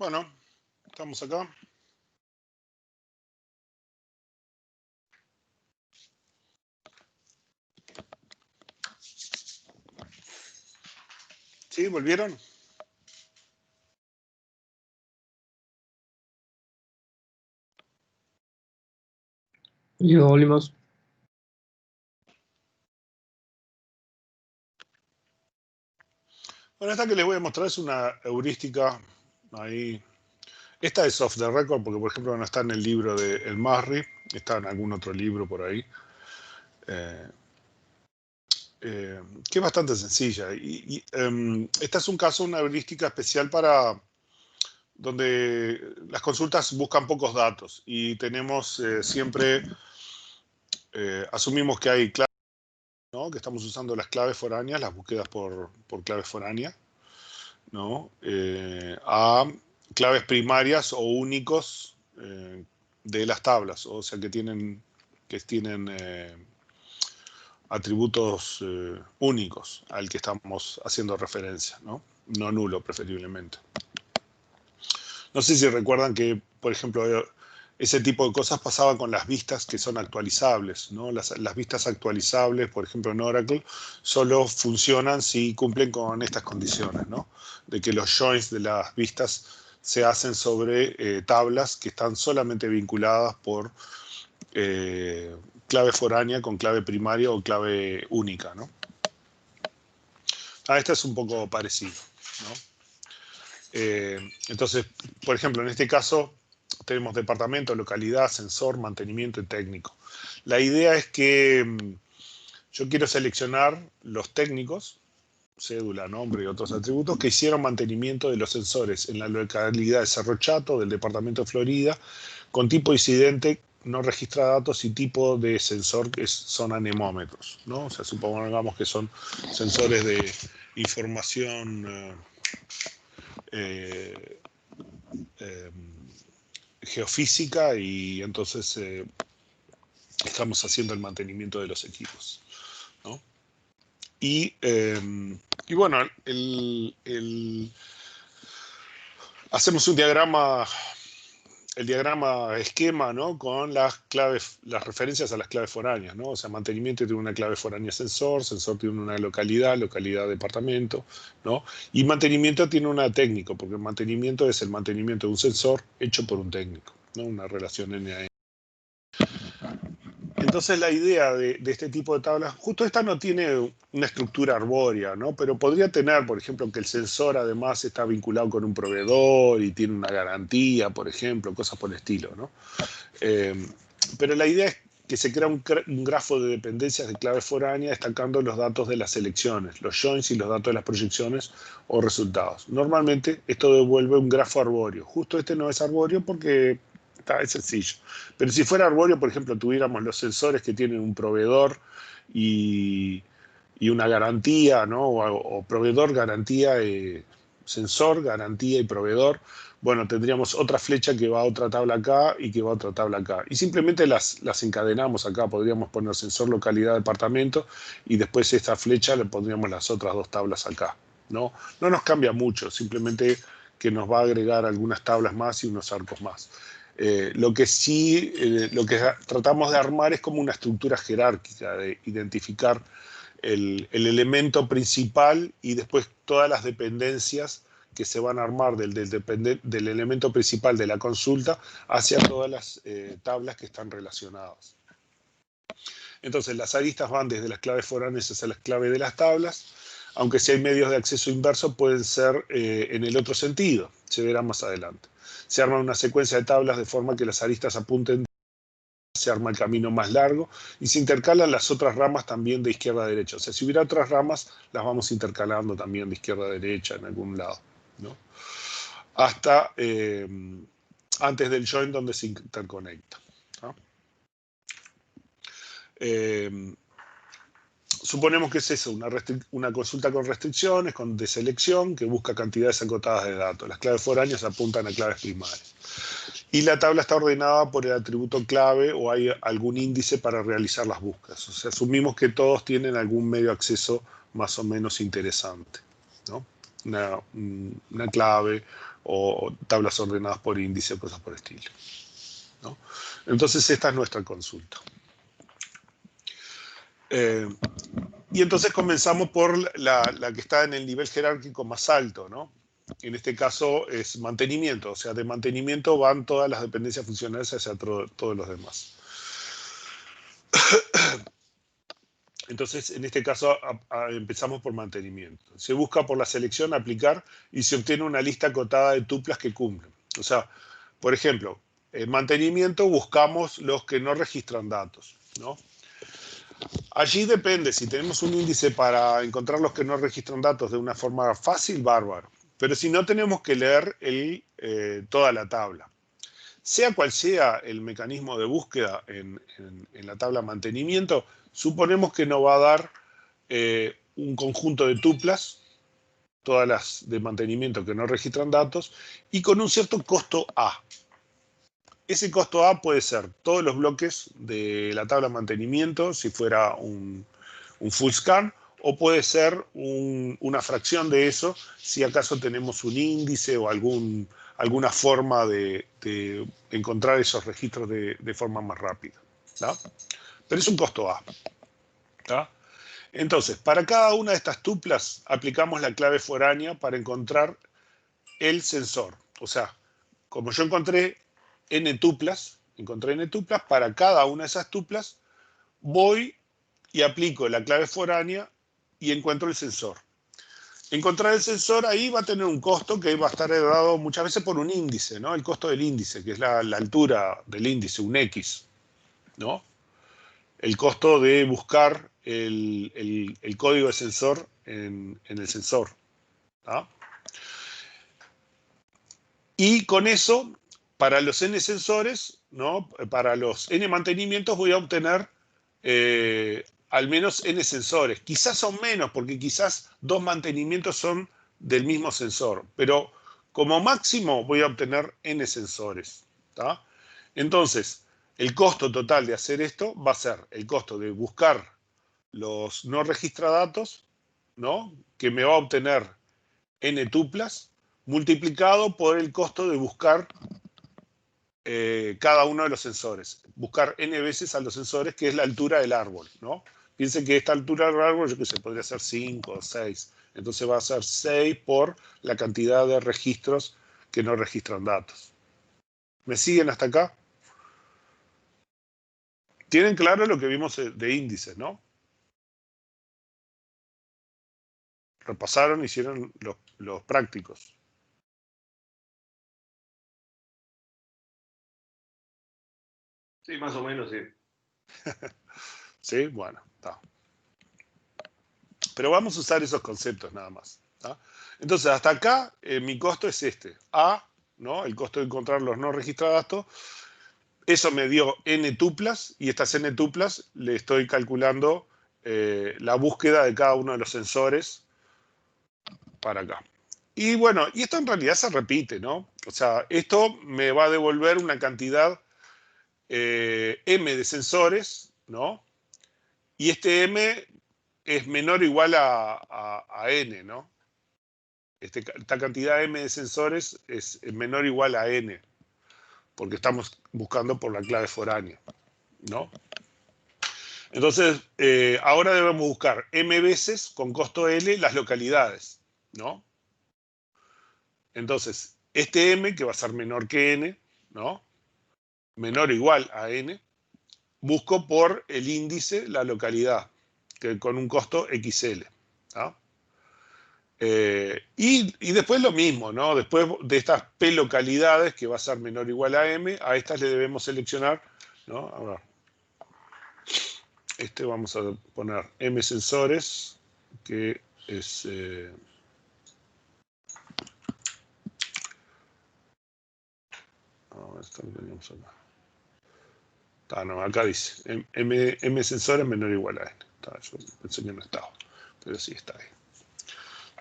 Speaker 2: Bueno, estamos acá. ¿Sí? ¿Volvieron?
Speaker 3: Y volvimos.
Speaker 2: Bueno, esta que les voy a mostrar es una heurística ahí. Esta es off the record porque, por ejemplo, no está en el libro de El Masri, está en algún otro libro por ahí. Que es bastante sencilla. Esta es un caso, una heurística especial para donde las consultas buscan pocos datos y tenemos siempre, asumimos que hay claves, ¿no? Que estamos usando las claves foráneas, las búsquedas por claves foráneas, ¿no? A claves primarias o únicos de las tablas, o sea que tienen atributos únicos al que estamos haciendo referencia, ¿no? No nulo, preferiblemente. No sé si recuerdan que, por ejemplo, ese tipo de cosas pasaba con las vistas que son actualizables, ¿no? Las vistas actualizables, por ejemplo, en Oracle, solo funcionan si cumplen con estas condiciones, ¿no? De que los joins de las vistas se hacen sobre tablas que están solamente vinculadas por clave foránea con clave primaria o clave única, ¿no? Esta es un poco parecido, ¿no? Entonces, por ejemplo, en este caso tenemos departamento, localidad, sensor, mantenimiento y técnico. La idea es que yo quiero seleccionar los técnicos, cédula, nombre y otros atributos, que hicieron mantenimiento de los sensores en la localidad de Cerro Chato, del departamento de Florida, con tipo incidente, no registra datos y tipo de sensor que son anemómetros, ¿no? O sea, supongamos que son sensores de información geofísica y entonces estamos haciendo el mantenimiento de los equipos, ¿no? Y bueno, hacemos un diagrama, el diagrama esquema, ¿no? Con las claves, las referencias a las claves foráneas, ¿no? O sea, mantenimiento tiene una clave foránea sensor, sensor tiene una localidad, localidad departamento, ¿no? Y mantenimiento tiene una técnico, porque el mantenimiento es el mantenimiento de un sensor hecho por un técnico, ¿no? Una relación NAE. Entonces la idea de este tipo de tablas, justo esta no tiene una estructura arbórea, ¿no? Pero podría tener, por ejemplo, que el sensor además está vinculado con un proveedor y tiene una garantía, por ejemplo, cosas por el estilo, ¿no? Pero la idea es que se crea un grafo de dependencias de clave foránea destacando los datos de las selecciones, los joins y los datos de las proyecciones o resultados. Normalmente esto devuelve un grafo arbóreo. Justo este no es arbóreo porque es sencillo. Pero si fuera arbóreo, por ejemplo, tuviéramos los sensores que tienen un proveedor y una garantía, ¿no? O proveedor, garantía, sensor, garantía y proveedor. Bueno, tendríamos otra flecha que va a otra tabla acá y que va a otra tabla acá. Y simplemente las encadenamos acá. Podríamos poner sensor, localidad, departamento y después esta flecha le pondríamos las otras dos tablas acá, ¿no? No nos cambia mucho, simplemente que nos va a agregar algunas tablas más y unos arcos más. Lo que sí, lo que tratamos de armar es como una estructura jerárquica, de identificar el elemento principal y después todas las dependencias que se van a armar del elemento principal de la consulta hacia todas las tablas que están relacionadas. Entonces las aristas van desde las claves foráneas hacia las claves de las tablas, aunque si hay medios de acceso inverso pueden ser en el otro sentido, se verá más adelante. Se arma una secuencia de tablas de forma que las aristas apunten, se arma el camino más largo y se intercalan las otras ramas también de izquierda a derecha. O sea, si hubiera otras ramas, las vamos intercalando también de izquierda a derecha en algún lado, ¿no? Hasta antes del join donde se interconecta, ¿no? Suponemos que es eso, una consulta con restricciones, con deselección, que busca cantidades acotadas de datos. Las claves foráneas apuntan a claves primarias. Y la tabla está ordenada por el atributo clave o hay algún índice para realizar las búsquedas. O sea, asumimos que todos tienen algún medio de acceso más o menos interesante, ¿no? Una clave, o tablas ordenadas por índice o cosas por el estilo, ¿no? Entonces esta es nuestra consulta. Y entonces comenzamos por la que está en el nivel jerárquico más alto, ¿no? En este caso es mantenimiento, o sea, de mantenimiento van todas las dependencias funcionales hacia todos los demás. Entonces, en este caso empezamos por mantenimiento. Se busca por la selección aplicar y se obtiene una lista acotada de tuplas que cumplen. O sea, por ejemplo, en mantenimiento buscamos los que no registran datos, ¿no? Allí depende, si tenemos un índice para encontrar los que no registran datos de una forma fácil, bárbaro. Pero si no, tenemos que leer toda la tabla. Sea cual sea el mecanismo de búsqueda en la tabla mantenimiento, suponemos que nos va a dar un conjunto de tuplas, todas las de mantenimiento que no registran datos, y con un cierto costo A. Ese costo A puede ser todos los bloques de la tabla mantenimiento, si fuera un full scan, o puede ser una fracción de eso, si acaso tenemos un índice o alguna forma de encontrar esos registros de forma más rápida, ¿tá? Pero es un costo A, ¿tá? Entonces, para cada una de estas tuplas aplicamos la clave foránea para encontrar el sensor. O sea, como yo encontré n tuplas, para cada una de esas tuplas voy y aplico la clave foránea y encuentro el sensor. Encontrar el sensor ahí va a tener un costo que va a estar dado muchas veces por un índice, ¿no? El costo del índice, que es la altura del índice, un X, ¿no? El costo de buscar el código de sensor en el sensor, ¿tá? Y con eso, para los n sensores, ¿no? Para los n mantenimientos voy a obtener al menos n sensores. Quizás son menos, porque quizás 2 mantenimientos son del mismo sensor, pero como máximo voy a obtener n sensores, ¿tá? Entonces, el costo total de hacer esto va a ser el costo de buscar los no registradatos, ¿no? Que me va a obtener n tuplas, multiplicado por el costo de buscar cada uno de los sensores. Buscar n veces a los sensores, que es la altura del árbol, ¿no? Piensen que esta altura del árbol, yo qué sé, podría ser 5 o 6. Entonces va a ser 6 por la cantidad de registros que no registran datos. ¿Me siguen hasta acá? Tienen claro lo que vimos de índices, ¿no? Repasaron, hicieron los prácticos.
Speaker 3: Sí, más o menos, sí.
Speaker 2: Sí, bueno, está. Pero vamos a usar esos conceptos nada más, ¿tá? Entonces, hasta acá mi costo es este. A, ¿no? El costo de encontrar los no registrados. Eso me dio n tuplas, y estas n tuplas le estoy calculando la búsqueda de cada uno de los sensores para acá. Y bueno, y esto en realidad se repite, ¿no? O sea, esto me va a devolver una cantidad m de sensores, ¿no? Y este m es menor o igual a n, ¿no? Esta cantidad m de sensores es menor o igual a n, porque estamos buscando por la clave foránea, ¿no? Entonces, ahora debemos buscar m veces con costo L las localidades, ¿no? Entonces, este m, que va a ser menor que n, ¿no? Menor o igual a n, busco por el índice la localidad, que con un costo XL, ¿no? Y después lo mismo, ¿no? Después de estas P localidades, que va a ser menor o igual a M, a estas le debemos seleccionar, ¿no? A ver. Vamos a poner M sensores, que es... esto lo teníamos acá. No, acá dice M sensores menor o igual a N. Yo pensé que no estaba, pero sí está ahí.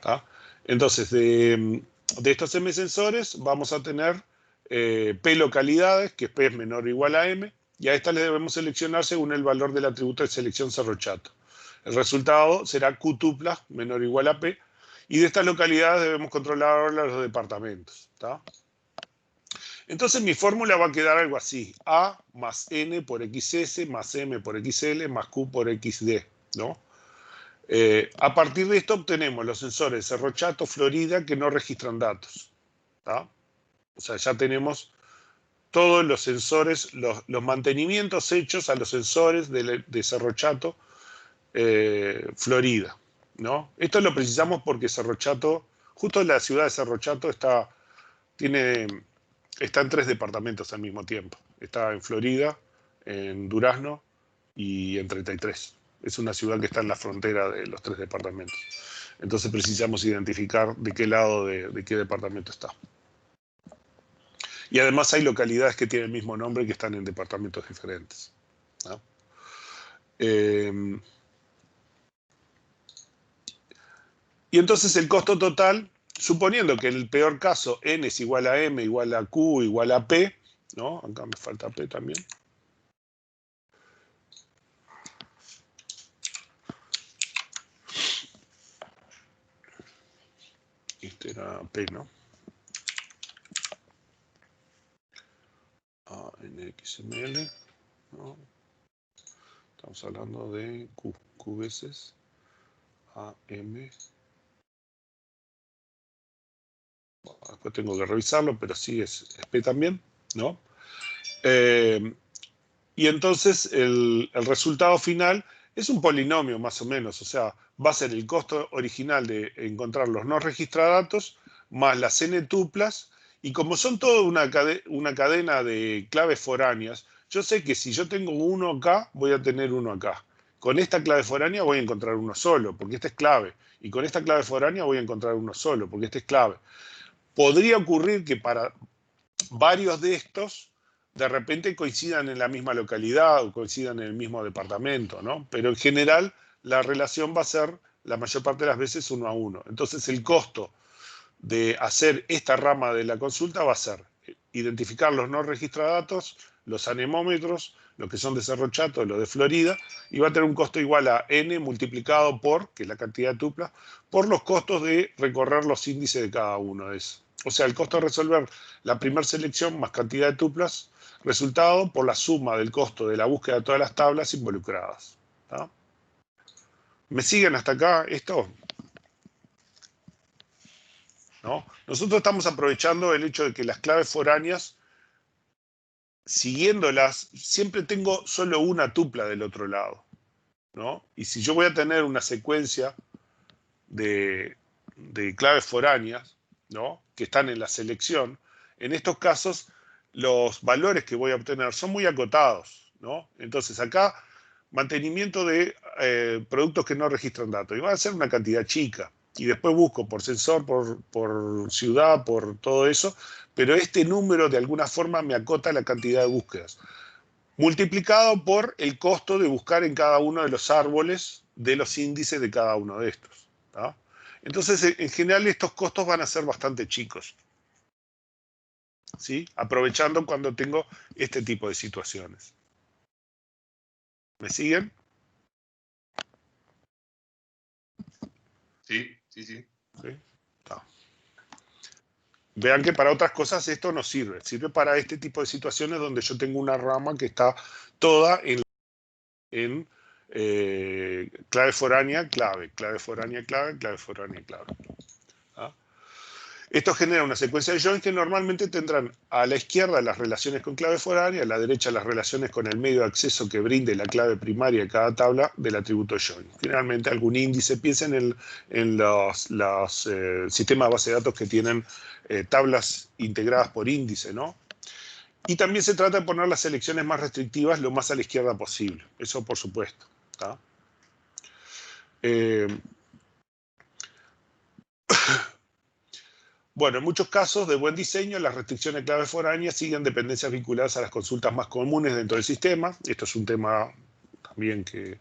Speaker 2: ¿Tá? Entonces, de estos M sensores vamos a tener P localidades, que P es menor o igual a M, y a estas le debemos seleccionar según el valor del atributo de selección Cerro-Chato. El resultado será Q tuplas menor o igual a P, Y de estas localidades debemos controlar ahora los departamentos. ¿Tá? Entonces mi fórmula va a quedar algo así. A más N por XS más M por XL más Q por XD. ¿No? A partir de esto obtenemos los sensores Cerro Chato, Florida, que no registran datos. ¿Tá? O sea, ya tenemos todos los sensores, los mantenimientos hechos a los sensores de Cerro Chato, Florida. ¿No? Esto lo precisamos porque Cerro Chato, justo la ciudad de Cerro Chato está en 3 departamentos al mismo tiempo. Está en Florida, en Durazno y en 33. Es una ciudad que está en la frontera de los 3 departamentos. Entonces precisamos identificar de qué lado de qué departamento está. Y además hay localidades que tienen el mismo nombre que están en departamentos diferentes. ¿No? Y entonces el costo total, suponiendo que en el peor caso N es igual a M, igual a Q, igual a P, ¿no? Acá me falta P también. Este era P, ¿no? NXML, ¿no? Estamos hablando de Q veces AM. Bueno, después tengo que revisarlo, pero sí es P también, ¿no? Y entonces el resultado final es un polinomio más o menos, o sea, va a ser el costo original de encontrar los no registradatos más las n tuplas, y como son toda una cadena de claves foráneas, yo sé que si yo tengo uno acá, voy a tener uno acá. Con esta clave foránea voy a encontrar uno solo, porque esta es clave. Y con esta clave foránea voy a encontrar uno solo, porque esta es clave. Podría ocurrir que para varios de estos de repente coincidan en la misma localidad o coincidan en el mismo departamento, ¿no? Pero en general la relación va a ser la mayor parte de las veces 1 a 1. Entonces el costo de hacer esta rama de la consulta va a ser identificar los no registradatos, los anemómetros, los que son de Cerro Chato, los de Florida, y va a tener un costo igual a n multiplicado por, que es la cantidad de tuplas, por los costos de recorrer los índices de cada uno de esos. O sea, el costo de resolver la primera selección más cantidad de tuplas, resultado por la suma del costo de la búsqueda de todas las tablas involucradas. ¿Tá? ¿Me siguen hasta acá esto? ¿No? Nosotros estamos aprovechando el hecho de que las claves foráneas, siguiéndolas, siempre tengo solo una tupla del otro lado, ¿no? Y si yo voy a tener una secuencia de claves foráneas, ¿no? Que están en la selección, en estos casos los valores que voy a obtener son muy acotados, ¿no? Entonces acá, mantenimiento de productos que no registran datos, y va a ser una cantidad chica. Y después busco por sensor, por ciudad, por todo eso, pero este número de alguna forma me acota la cantidad de búsquedas, multiplicado por el costo de buscar en cada uno de los árboles de los índices de cada uno de estos. ¿Tá? Entonces, en general, estos costos van a ser bastante chicos, ¿sí? Aprovechando cuando tengo este tipo de situaciones. ¿Me siguen?
Speaker 3: Sí, sí, sí.
Speaker 2: ¿Sí? Tá. Vean que para otras cosas esto no sirve. Sirve para este tipo de situaciones donde yo tengo una rama que está toda en clave foránea, clave, clave foránea, clave, clave foránea, clave. ¿Ah? Esto genera una secuencia de joins que normalmente tendrán a la izquierda las relaciones con clave foránea, a la derecha las relaciones con el medio de acceso que brinde la clave primaria de cada tabla del atributo join. Generalmente algún índice, piensen en los sistemas de base de datos que tienen tablas integradas por índice, ¿no? Y también se trata de poner las selecciones más restrictivas lo más a la izquierda posible. Eso por supuesto. ¿Tá? Bueno, en muchos casos de buen diseño, las restricciones de clave foráneas siguen dependencias vinculadas a las consultas más comunes dentro del sistema. Esto es un tema también que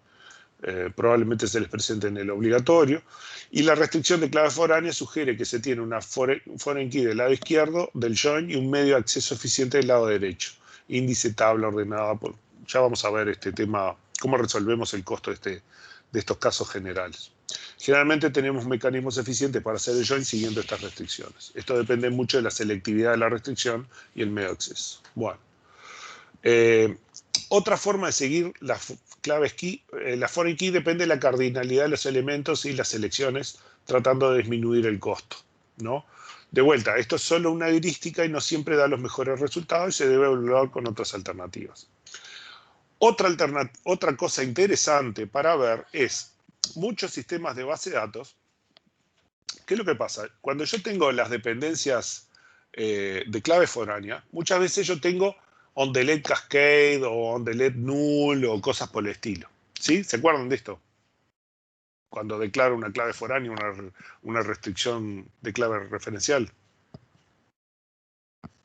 Speaker 2: probablemente se les presente en el obligatorio. Y la restricción de clave foránea sugiere que se tiene una foreign key del lado izquierdo del join y un medio de acceso eficiente del lado derecho. Índice, tabla ordenada. Ya vamos a ver este tema, cómo resolvemos el costo de estos casos generales. Generalmente tenemos mecanismos eficientes para hacer el join siguiendo estas restricciones. Esto depende mucho de la selectividad de la restricción y el medio de acceso. Bueno. Otra forma de seguir las claves key, la foreign key depende de la cardinalidad de los elementos y las selecciones, tratando de disminuir el costo, ¿no? De vuelta, esto es solo una heurística y no siempre da los mejores resultados y se debe evaluar con otras alternativas. Otra cosa interesante para ver es muchos sistemas de base de datos. ¿Qué es lo que pasa? Cuando yo tengo las dependencias de clave foránea, muchas veces yo tengo on the led cascade o on the led null o cosas por el estilo. ¿Sí? ¿Se acuerdan de esto? Cuando declaro una clave foránea, una restricción de clave referencial.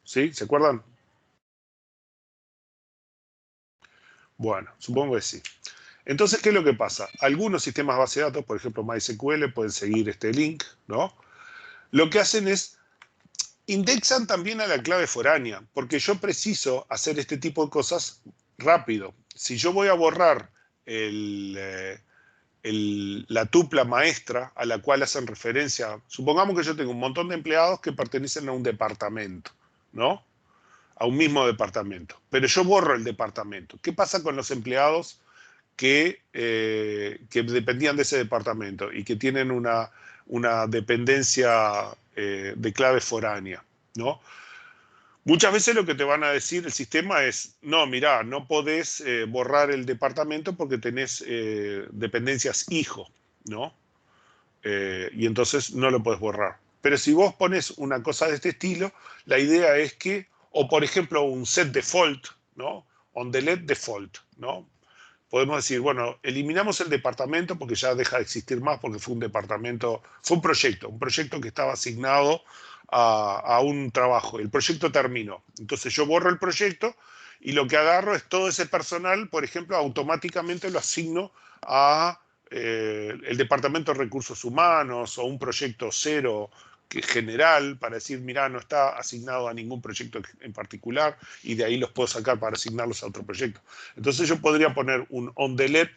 Speaker 2: ¿Sí? ¿Se acuerdan? Bueno, supongo que sí. Entonces, ¿qué es lo que pasa? Algunos sistemas base de datos, por ejemplo MySQL, pueden seguir este link, ¿no? Lo que hacen es indexan también a la clave foránea, porque yo preciso hacer este tipo de cosas rápido. Si yo voy a borrar la tupla maestra a la cual hacen referencia, supongamos que yo tengo un montón de empleados que pertenecen a un departamento, ¿no? A un mismo departamento, pero yo borro el departamento. ¿Qué pasa con los empleados que dependían de ese departamento y que tienen una dependencia de clave foránea, ¿no? Muchas veces lo que te van a decir el sistema es, no, mirá, no podés borrar el departamento porque tenés dependencias hijo, ¿no? Y entonces no lo podés borrar. Pero si vos pones una cosa de este estilo, la idea es que, o por ejemplo un set default, ¿no? On the let default, ¿no? Podemos decir, bueno, eliminamos el departamento porque ya deja de existir más, porque fue un departamento, fue un proyecto que estaba asignado a un trabajo. El proyecto terminó. Entonces yo borro el proyecto y lo que agarro es todo ese personal, por ejemplo, automáticamente lo asigno a el Departamento de Recursos Humanos o un proyecto cero general para decir, mira, no está asignado a ningún proyecto en particular y de ahí los puedo sacar para asignarlos a otro proyecto. Entonces yo podría poner un on the let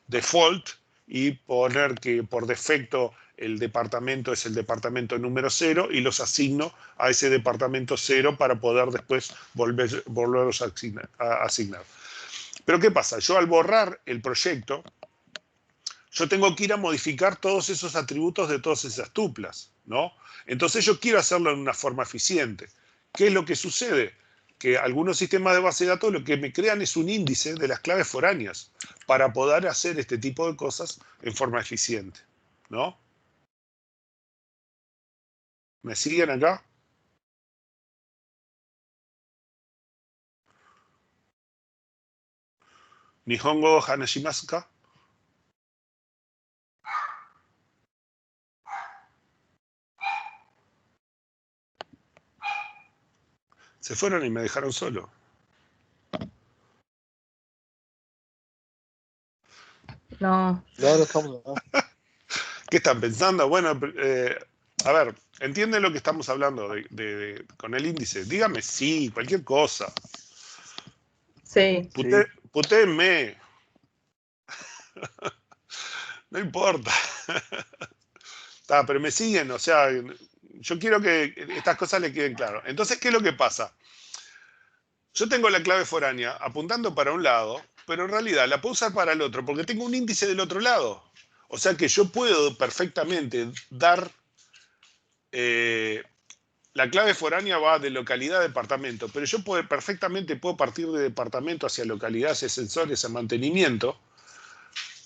Speaker 2: default y poner que por defecto el departamento es el departamento número 0 y los asigno a ese departamento 0 para poder después volverlos a asignar. Pero ¿qué pasa? Yo al borrar el proyecto, yo tengo que ir a modificar todos esos atributos de todas esas tuplas, ¿no? Entonces yo quiero hacerlo en una forma eficiente. ¿Qué es lo que sucede? Que algunos sistemas de base de datos lo que me crean es un índice de las claves foráneas para poder hacer este tipo de cosas en forma eficiente, ¿no? ¿Me siguen acá? Nihongo Hanashimasu ka? Se fueron y me dejaron solo.
Speaker 4: No.
Speaker 5: Claro, estamos acá.
Speaker 2: ¿Qué están pensando? Bueno, a ver, ¿entienden lo que estamos hablando con el índice? Dígame sí, cualquier cosa.
Speaker 4: Sí.
Speaker 2: Putéenme. No importa. Pero me siguen, o sea, yo quiero que estas cosas le queden claras. Entonces, ¿qué es lo que pasa? Yo tengo la clave foránea apuntando para un lado, pero en realidad la puedo usar para el otro, porque tengo un índice del otro lado. O sea que yo puedo perfectamente dar... la clave foránea va de localidad a departamento, pero yo perfectamente puedo partir de departamento hacia localidad, hacia sensores, hacia mantenimiento,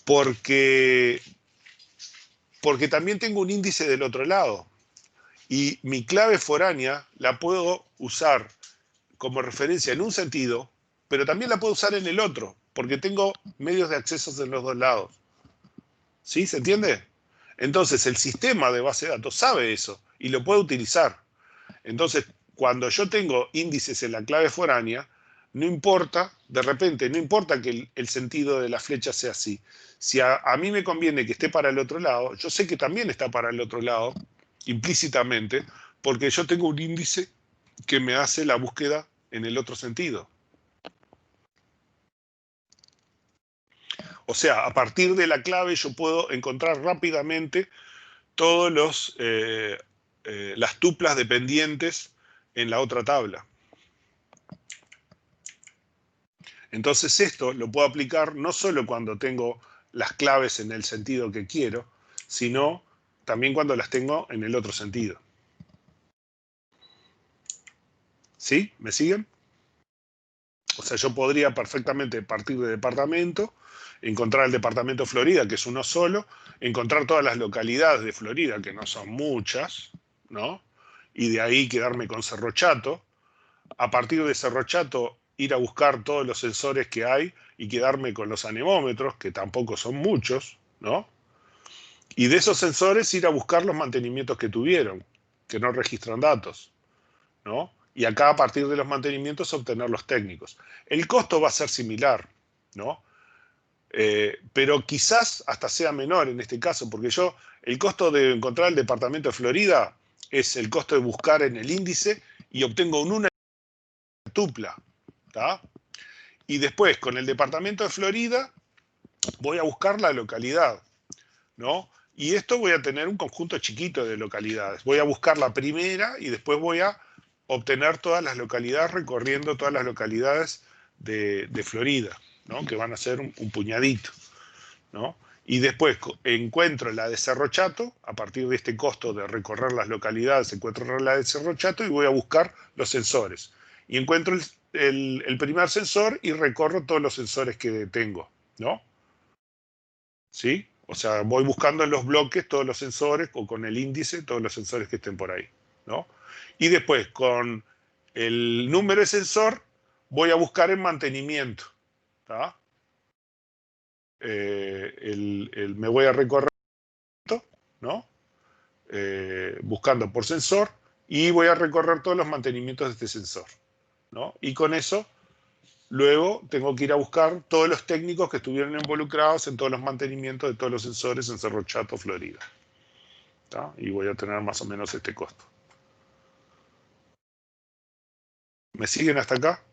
Speaker 2: porque también tengo un índice del otro lado. Y mi clave foránea la puedo usar como referencia en un sentido, pero también la puedo usar en el otro, porque tengo medios de acceso en los dos lados. ¿Sí? ¿Se entiende? Entonces, el sistema de base de datos sabe eso y lo puede utilizar. Entonces, cuando yo tengo índices en la clave foránea, no importa, de repente, no importa que el sentido de la flecha sea así. Si a mí me conviene que esté para el otro lado, yo sé que también está para el otro lado, implícitamente, porque yo tengo un índice que me hace la búsqueda en el otro sentido. O sea, a partir de la clave yo puedo encontrar rápidamente todos las tuplas dependientes en la otra tabla. Entonces esto lo puedo aplicar no solo cuando tengo las claves en el sentido que quiero, sino también cuando las tengo en el otro sentido. ¿Sí? ¿Me siguen? O sea, yo podría perfectamente partir de departamento, encontrar el departamento Florida, que es uno solo, encontrar todas las localidades de Florida, que no son muchas, ¿no? Y de ahí quedarme con Cerro Chato. A partir de Cerro Chato, ir a buscar todos los sensores que hay y quedarme con los anemómetros, que tampoco son muchos, ¿no? Y de esos sensores ir a buscar los mantenimientos que tuvieron, que no registran datos, ¿no? Y acá a partir de los mantenimientos obtener los técnicos. El costo va a ser similar, ¿no? Pero quizás hasta sea menor en este caso, porque el costo de encontrar el departamento de Florida es el costo de buscar en el índice y obtengo una tupla, ¿tá? Y después con el departamento de Florida voy a buscar la localidad, ¿no? Y esto voy a tener un conjunto chiquito de localidades. Voy a buscar la primera y después voy a obtener todas las localidades recorriendo todas las localidades de Florida, ¿no? Que van a ser un puñadito, ¿no? Y después encuentro la de Cerro Chato, a partir de este costo de recorrer las localidades, encuentro la de Cerro Chato y voy a buscar los sensores. Y encuentro el primer sensor y recorro todos los sensores que tengo, ¿no? ¿Sí? O sea, voy buscando en los bloques todos los sensores o con el índice todos los sensores que estén por ahí, ¿no? Y después con el número de sensor voy a buscar en mantenimiento, ¿tá? Me voy a recorrer, ¿no? Buscando por sensor y voy a recorrer todos los mantenimientos de este sensor, ¿no? Y con eso luego tengo que ir a buscar todos los técnicos que estuvieron involucrados en todos los mantenimientos de todos los sensores en Cerro Chato, Florida, ¿tá? Y voy a tener más o menos este costo. ¿Me siguen hasta acá?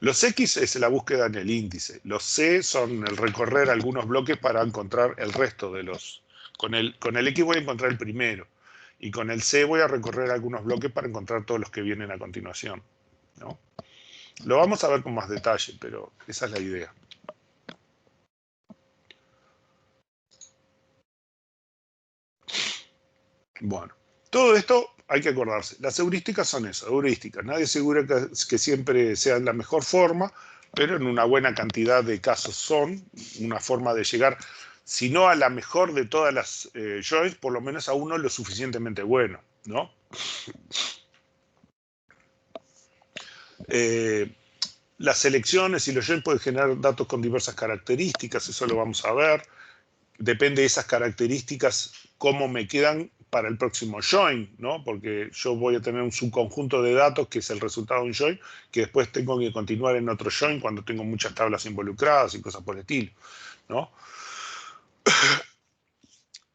Speaker 2: Los X es la búsqueda en el índice. Los C son el recorrer algunos bloques para encontrar el resto de los... Con el X voy a encontrar el primero. Y con el C voy a recorrer algunos bloques para encontrar todos los que vienen a continuación, ¿no? Lo vamos a ver con más detalle, pero esa es la idea. Bueno, todo esto hay que acordarse. Las heurísticas son eso, heurísticas. Nadie asegura que siempre sean la mejor forma, pero en una buena cantidad de casos son una forma de llegar, si no a la mejor de todas las joins, por lo menos a uno lo suficientemente bueno, ¿no? Las selecciones y los joins pueden generar datos con diversas características, eso lo vamos a ver. Depende de esas características cómo me quedan para el próximo join, ¿no? Porque yo voy a tener un subconjunto de datos que es el resultado de un join, que después tengo que continuar en otro join cuando tengo muchas tablas involucradas y cosas por el estilo, ¿no?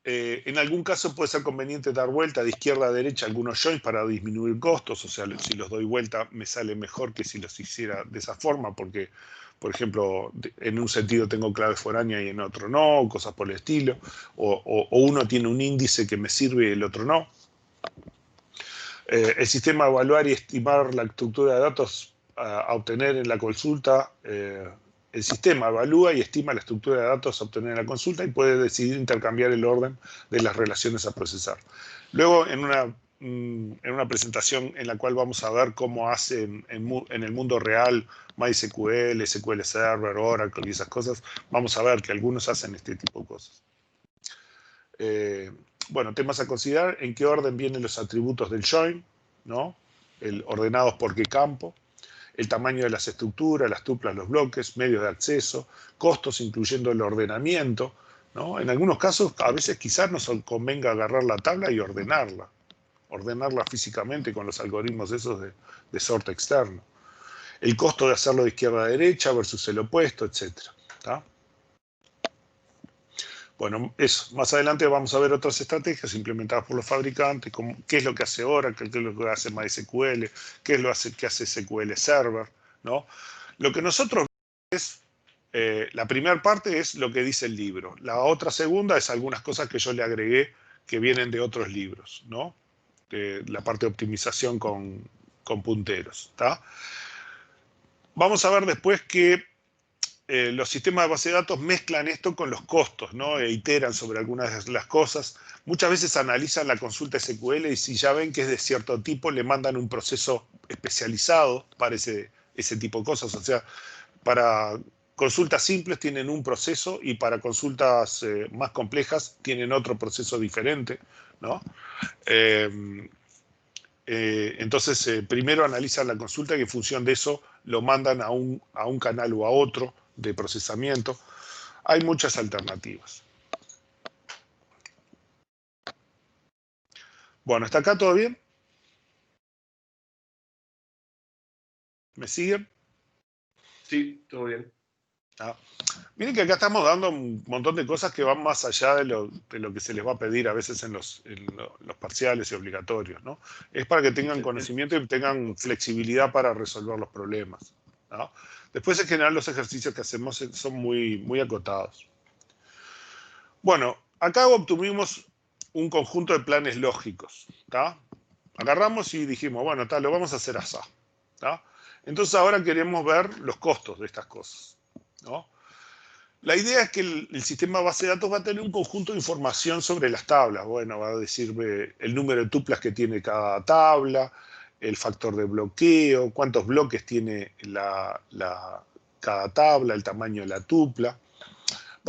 Speaker 2: En algún caso puede ser conveniente dar vuelta de izquierda a derecha algunos joins para disminuir costos, o sea, si los doy vuelta me sale mejor que si los hiciera de esa forma, porque, por ejemplo, en un sentido tengo clave foránea y en otro no, cosas por el estilo, o uno tiene un índice que me sirve y el otro no. El sistema de evaluar y estimar la estructura de datos a obtener en la consulta, el sistema evalúa y estima la estructura de datos a obtener en la consulta y puede decidir intercambiar el orden de las relaciones a procesar. Luego, en una presentación en la cual vamos a ver cómo hacen en el mundo real MySQL, SQL Server, Oracle y esas cosas, vamos a ver que algunos hacen este tipo de cosas. Bueno, temas a considerar: en qué orden vienen los atributos del join, ¿no? Ordenados por qué campo, el tamaño de las estructuras, las tuplas, los bloques, medios de acceso, costos incluyendo el ordenamiento, ¿no? En algunos casos, a veces quizás nos convenga agarrar la tabla y ordenarla físicamente con los algoritmos esos de sort externo. El costo de hacerlo de izquierda a derecha versus el opuesto, etc. ¿Tá? Bueno, eso. Más adelante vamos a ver otras estrategias implementadas por los fabricantes, como qué es lo que hace Oracle, qué es lo que hace MySQL, qué es lo que hace SQL Server, ¿no? Lo que nosotros vemos es La primera parte es lo que dice el libro. La otra segunda es algunas cosas que yo le agregué que vienen de otros libros, ¿no? De la parte de optimización con punteros, ¿está? Vamos a ver después que los sistemas de base de datos mezclan esto con los costos, ¿no? E iteran sobre algunas de las cosas. Muchas veces analizan la consulta SQL y si ya ven que es de cierto tipo, le mandan un proceso especializado para ese tipo de cosas. O sea, para consultas simples tienen un proceso y para consultas más complejas tienen otro proceso diferente, ¿no? Entonces, primero analizan la consulta y en función de eso lo mandan a un canal o a otro de procesamiento. Hay muchas alternativas. Bueno, ¿hasta acá todo bien? ¿Me siguen?
Speaker 3: Sí, todo bien.
Speaker 2: Ah. Miren que acá estamos dando un montón de cosas que van más allá de lo que se les va a pedir a veces en los parciales y obligatorios, ¿no? Es para que tengan conocimiento y tengan flexibilidad para resolver los problemas, ¿no? Después, en general, los ejercicios que hacemos son muy, muy acotados. Bueno, acá obtuvimos un conjunto de planes lógicos, ¿tá? Agarramos y dijimos, bueno, lo vamos a hacer así, ¿tá? Entonces ahora queremos ver los costos de estas cosas, ¿no? La idea es que el sistema de base de datos va a tener un conjunto de información sobre las tablas. Bueno, va a decirme el número de tuplas que tiene cada tabla, el factor de bloqueo, cuántos bloques tiene cada tabla, el tamaño de la tupla.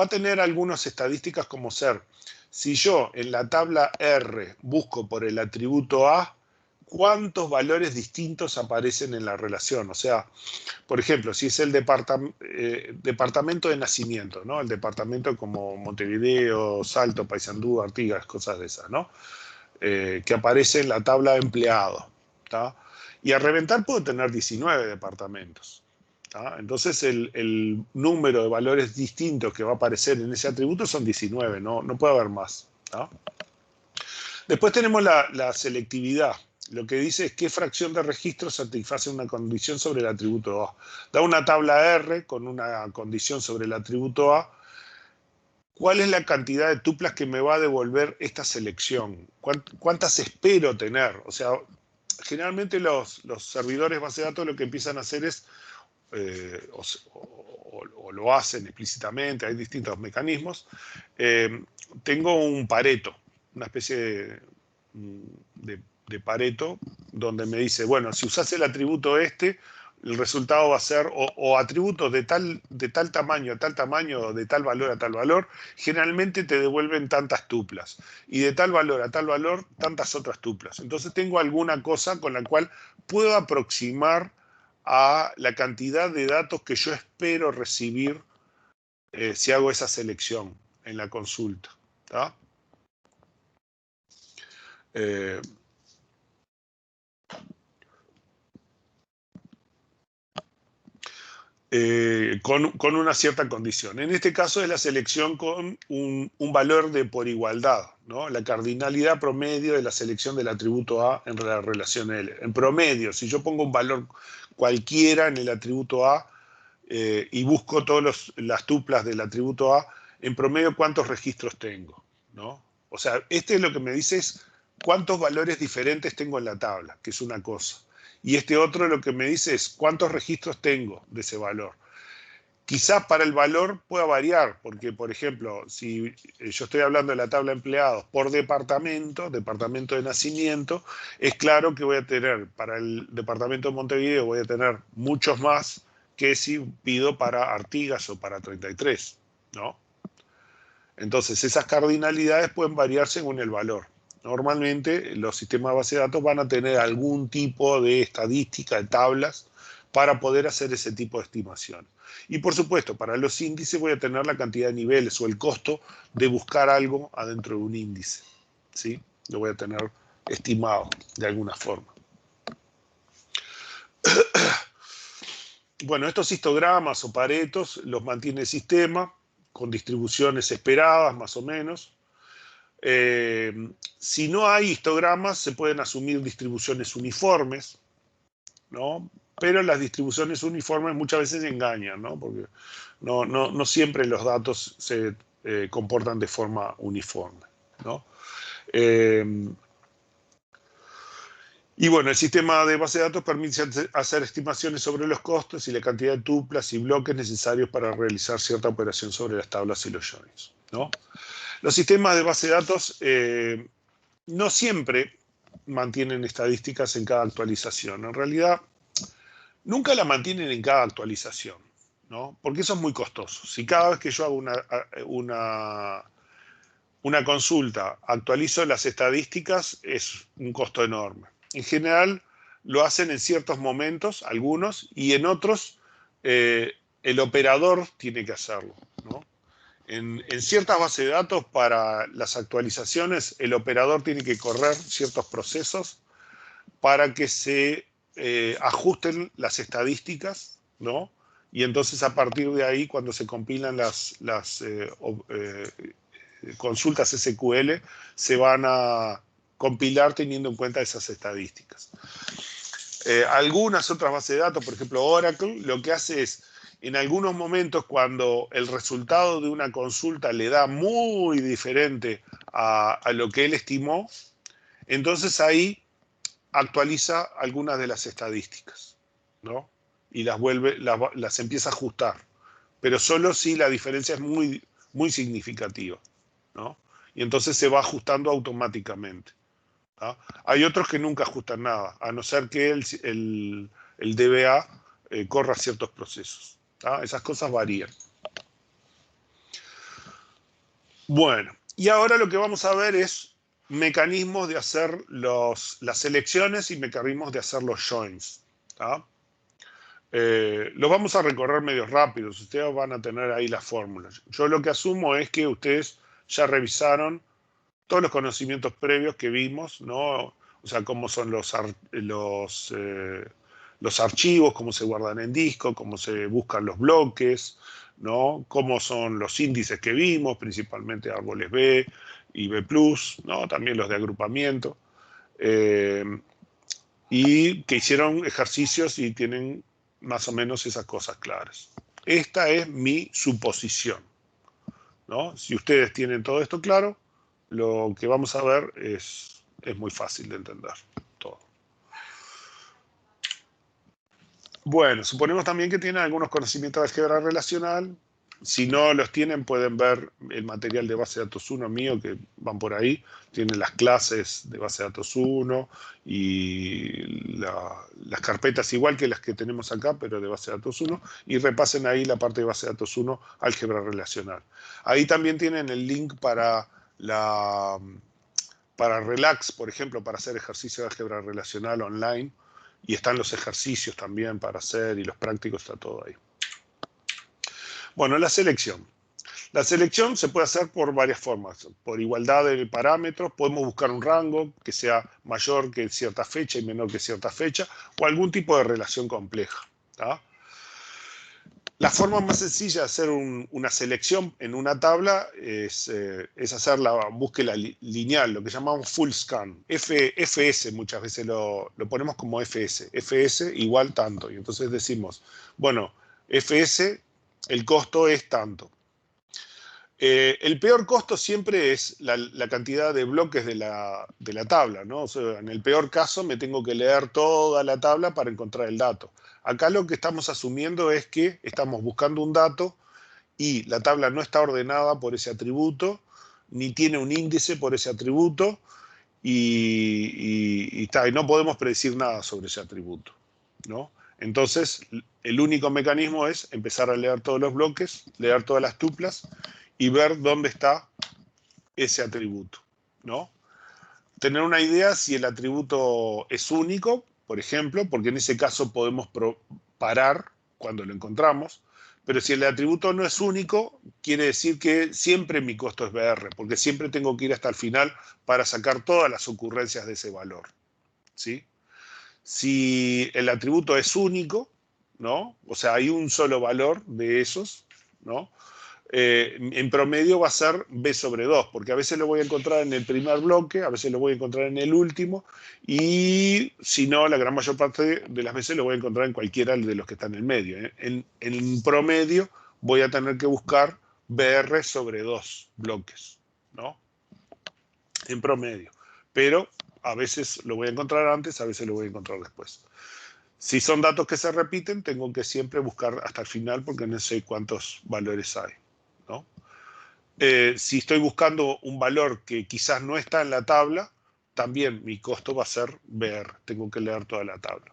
Speaker 2: Va a tener algunas estadísticas como ser, si yo en la tabla R busco por el atributo A, ¿cuántos valores distintos aparecen en la relación? O sea, por ejemplo, si es el departamento de nacimiento, ¿no? El departamento como Montevideo, Salto, Paysandú, Artigas, cosas de esas, ¿no? Que aparece en la tabla de empleados, ¿tá? Y a reventar puedo tener 19 departamentos, ¿tá? Entonces el número de valores distintos que va a aparecer en ese atributo son 19, no puede haber más, ¿tá? Después tenemos la selectividad. Lo que dice es qué fracción de registros satisface una condición sobre el atributo A. Da una tabla R con una condición sobre el atributo A. ¿Cuál es la cantidad de tuplas que me va a devolver esta selección? ¿Cuántas espero tener? O sea, generalmente los servidores base de datos lo que empiezan a hacer es, o lo hacen explícitamente, hay distintos mecanismos. Tengo un Pareto, una especie de Pareto, donde me dice, bueno, si usas el atributo este, el resultado va a ser, o atributos de tal tamaño a tal tamaño, de tal valor a tal valor, generalmente te devuelven tantas tuplas. Y de tal valor a tal valor, tantas otras tuplas. Entonces tengo alguna cosa con la cual puedo aproximar a la cantidad de datos que yo espero recibir si hago esa selección en la consulta, ¿tá? Con una cierta condición. En este caso es la selección con un valor de por igualdad, ¿no? La cardinalidad promedio de la selección del atributo A en la relación L. En promedio, si yo pongo un valor cualquiera en el atributo A y busco todas las tuplas del atributo A, en promedio, ¿cuántos registros tengo? ¿No? O sea, este es lo que me dice es cuántos valores diferentes tengo en la tabla, que es una cosa. Y este otro lo que me dice es cuántos registros tengo de ese valor. Quizás para el valor pueda variar, porque, por ejemplo, si yo estoy hablando de la tabla de empleados por departamento de nacimiento, es claro que voy a tener, para el departamento de Montevideo, voy a tener muchos más que si pido para Artigas o para 33, ¿no? Entonces, esas cardinalidades pueden variar según el valor. Normalmente, los sistemas de base de datos van a tener algún tipo de estadística, de tablas, para poder hacer ese tipo de estimación. Y por supuesto, para los índices voy a tener la cantidad de niveles o el costo de buscar algo adentro de un índice, ¿sí? Lo voy a tener estimado de alguna forma. Bueno, estos histogramas o paretos los mantiene el sistema con distribuciones esperadas, más o menos. Si no hay histogramas, se pueden asumir distribuciones uniformes, ¿no? pero las distribuciones uniformes muchas veces engañan, ¿no? Porque no siempre los datos se comportan de forma uniforme, ¿no? Y bueno, el sistema de base de datos permite hacer estimaciones sobre los costos y la cantidad de tuplas y bloques necesarios para realizar cierta operación sobre las tablas y los joins, ¿no? Los sistemas de base de datos no siempre mantienen estadísticas en cada actualización. En realidad, nunca la mantienen en cada actualización, ¿no? Porque eso es muy costoso. Si cada vez que yo hago una consulta actualizo las estadísticas, es un costo enorme. En general, lo hacen en ciertos momentos, algunos, y en otros, el operador tiene que hacerlo, ¿no? En ciertas bases de datos, para las actualizaciones, el operador tiene que correr ciertos procesos para que se ajusten las estadísticas, ¿no? Y entonces, a partir de ahí, cuando se compilan las consultas SQL, se van a compilar teniendo en cuenta esas estadísticas. Algunas otras bases de datos, por ejemplo Oracle, lo que hace es, en algunos momentos, cuando el resultado de una consulta le da muy diferente a lo que él estimó, entonces ahí actualiza algunas de las estadísticas, ¿no? Y las empieza a ajustar, pero solo si la diferencia es muy, muy significativa, ¿no? Y entonces se va ajustando automáticamente, ¿no? Hay otros que nunca ajustan nada, a no ser que el DBA corra ciertos procesos, ¿no? Esas cosas varían. Bueno, y ahora lo que vamos a ver es mecanismos de hacer las selecciones y mecanismos de hacer los joins, ¿no? Los vamos a recorrer medio rápidos, ustedes van a tener ahí las fórmulas. Yo lo que asumo es que ustedes ya revisaron todos los conocimientos previos que vimos, ¿no? O sea, cómo son los archivos, cómo se guardan en disco, cómo se buscan los bloques, ¿no? Cómo son los índices que vimos, principalmente árboles B y B+, ¿no? También los de agrupamiento. Y que hicieron ejercicios y tienen más o menos esas cosas claras. Esta es mi suposición, ¿no? Si ustedes tienen todo esto claro, lo que vamos a ver es muy fácil de entender todo. Bueno, suponemos también que tienen algunos conocimientos de álgebra relacional. Si no los tienen, pueden ver el material de base de datos 1 mío, que van por ahí. Tienen las clases de base de datos 1 y las carpetas igual que las que tenemos acá, pero de base de datos 1. Y repasen ahí la parte de base de datos 1, álgebra relacional. Ahí también tienen el link para Relax, por ejemplo, para hacer ejercicio de álgebra relacional online. Y están los ejercicios también para hacer, y los prácticos, está todo ahí. Bueno, la selección. La selección se puede hacer por varias formas. Por igualdad de parámetros, podemos buscar un rango que sea mayor que cierta fecha y menor que cierta fecha, o algún tipo de relación compleja, ¿tá? La forma más sencilla de hacer una selección en una tabla es hacer la búsqueda lineal, lo que llamamos full scan. FS muchas veces lo ponemos como FS. FS igual tanto. Y entonces decimos, bueno, FS, el costo es tanto. El peor costo siempre es la cantidad de bloques de la tabla, ¿no? O sea, en el peor caso me tengo que leer toda la tabla para encontrar el dato. Acá lo que estamos asumiendo es que estamos buscando un dato y la tabla no está ordenada por ese atributo, ni tiene un índice por ese atributo, y no podemos predecir nada sobre ese atributo, ¿no? Entonces, el único mecanismo es empezar a leer todos los bloques, leer todas las tuplas y ver dónde está ese atributo, ¿no? Tener una idea si el atributo es único, por ejemplo, porque en ese caso podemos parar cuando lo encontramos, pero si el atributo no es único, quiere decir que siempre mi costo es BR, porque siempre tengo que ir hasta el final para sacar todas las ocurrencias de ese valor, ¿sí? Si el atributo es único, ¿no? O sea, hay un solo valor de esos, ¿no? en promedio va a ser B sobre 2, porque a veces lo voy a encontrar en el primer bloque, a veces lo voy a encontrar en el último, y si no, la gran mayor parte de las veces lo voy a encontrar en cualquiera de los que están en el medio. En promedio voy a tener que buscar BR sobre 2 bloques, ¿no? En promedio. Pero a veces lo voy a encontrar antes, a veces lo voy a encontrar después. Si son datos que se repiten, tengo que siempre buscar hasta el final porque no sé cuántos valores hay, ¿no? Si estoy buscando un valor que quizás no está en la tabla, también mi costo va a ser BR. Tengo que leer toda la tabla.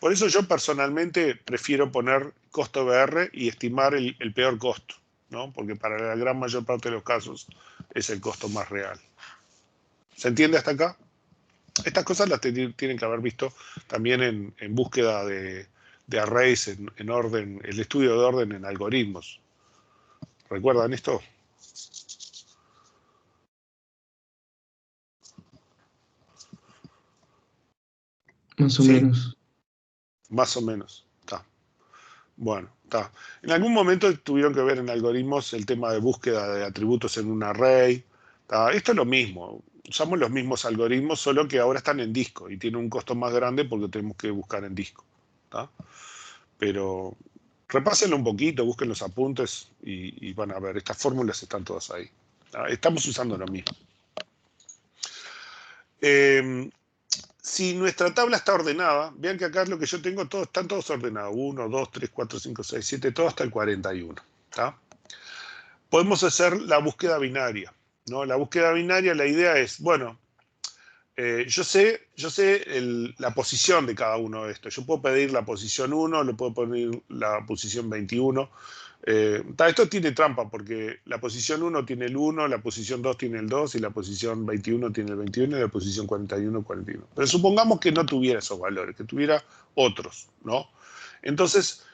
Speaker 2: Por eso yo personalmente prefiero poner costo BR y estimar el peor costo, ¿no? Porque para la gran mayor parte de los casos es el costo más real. ¿Se entiende hasta acá? Estas cosas las tienen que haber visto también en búsqueda de arrays en orden, el estudio de orden en algoritmos. ¿Recuerdan esto?
Speaker 1: Más o
Speaker 2: ¿Sí?
Speaker 1: menos.
Speaker 2: Más o menos. Está. Bueno, está. En algún momento tuvieron que ver en algoritmos el tema de búsqueda de atributos en un array. ¿Está? Esto es lo mismo. Usamos los mismos algoritmos, solo que ahora están en disco y tienen un costo más grande porque tenemos que buscar en disco. ¿Está? Pero repásenlo un poquito, busquen los apuntes y van a ver. Estas fórmulas están todas ahí. ¿Está? Estamos usando lo mismo. Si nuestra tabla está ordenada, vean que acá lo que yo tengo, están todos ordenados. 1, 2, 3, 4, 5, 6, 7, todo hasta el 41. ¿Tá? Podemos hacer la búsqueda binaria, ¿no? La búsqueda binaria, la idea es, bueno, yo sé la posición de cada uno de estos. Yo puedo pedir la posición 1, le puedo poner la posición 21. Esto tiene trampa porque la posición 1 tiene el 1, la posición 2 tiene el 2 y la posición 21 tiene el 21 y la posición 41 41. Pero supongamos que no tuviera esos valores, que tuviera otros, ¿no? Entonces,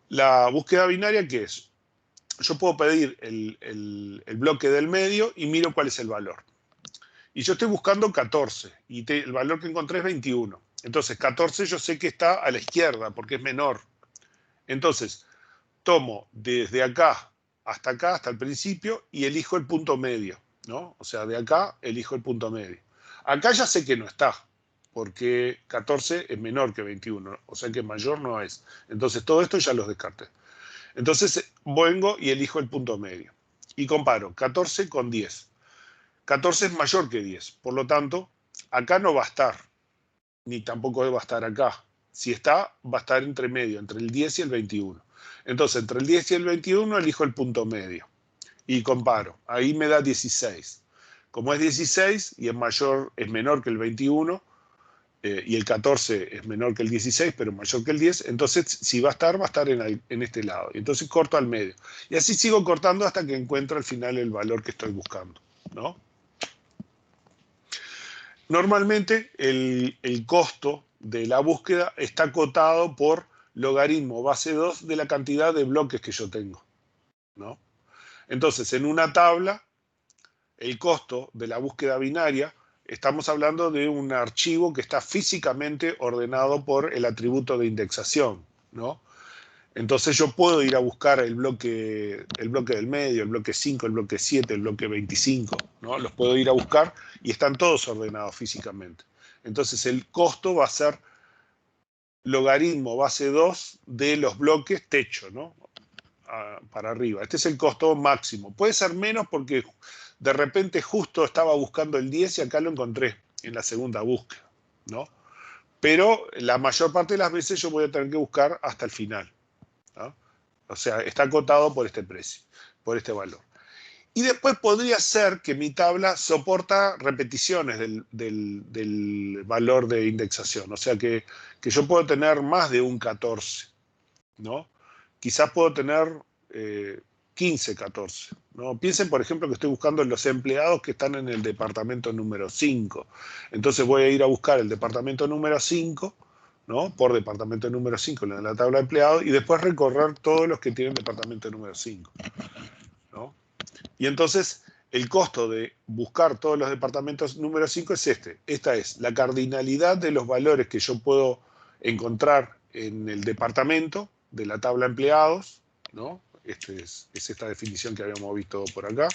Speaker 2: la búsqueda binaria, ¿qué es? Yo puedo pedir el bloque del medio y miro cuál es el valor. Y yo estoy buscando 14 y el valor que encontré es 21. Entonces, 14 yo sé que está a la izquierda porque es menor. Entonces, tomo desde acá, hasta el principio, y elijo el punto medio, ¿no? O sea, de acá elijo el punto medio. Acá ya sé que no está, porque 14 es menor que 21, o sea que mayor no es. Entonces, todo esto ya los descarté. Entonces, vengo y elijo el punto medio. Y comparo 14 con 10. 14 es mayor que 10, por lo tanto, acá no va a estar, ni tampoco va a estar acá. Si está, va a estar entre medio, entre el 10 y el 21. Entonces, entre el 10 y el 21 elijo el punto medio y comparo. Ahí me da 16. Como es 16 y es menor que el 21, y el 14 es menor que el 16, pero mayor que el 10, entonces si va a estar en este lado. Y entonces corto al medio. Y así sigo cortando hasta que encuentro al final el valor que estoy buscando, ¿no? Normalmente el costo de la búsqueda está acotado por logaritmo base 2 de la cantidad de bloques que yo tengo, ¿no? Entonces, en una tabla, el costo de la búsqueda binaria, estamos hablando de un archivo que está físicamente ordenado por el atributo de indexación, ¿no? Entonces yo puedo ir a buscar el bloque del medio, el bloque 5, el bloque 7, el bloque 25, ¿no? Los puedo ir a buscar y están todos ordenados físicamente. Entonces el costo va a ser logaritmo base 2 de los bloques techo, ¿no? Para arriba. Este es el costo máximo. Puede ser menos porque de repente justo estaba buscando el 10 y acá lo encontré en la segunda búsqueda, ¿no? Pero la mayor parte de las veces yo voy a tener que buscar hasta el final, ¿no? O sea, está acotado por este precio, por este valor. Y después podría ser que mi tabla soporta repeticiones del valor de indexación. O sea que yo puedo tener más de un 14, ¿no? Quizás puedo tener 15, 14, ¿no? Piensen, por ejemplo, que estoy buscando los empleados que están en el departamento número 5. Entonces voy a ir a buscar el departamento número 5, ¿no? Por departamento número 5 en la tabla de empleados y después recorrer todos los que tienen departamento número 5, ¿no? Y entonces el costo de buscar todos los departamentos número 5 es este. Esta es la cardinalidad de los valores que yo puedo encontrar en el departamento de la tabla empleados, ¿no? Es esta definición que habíamos visto por acá.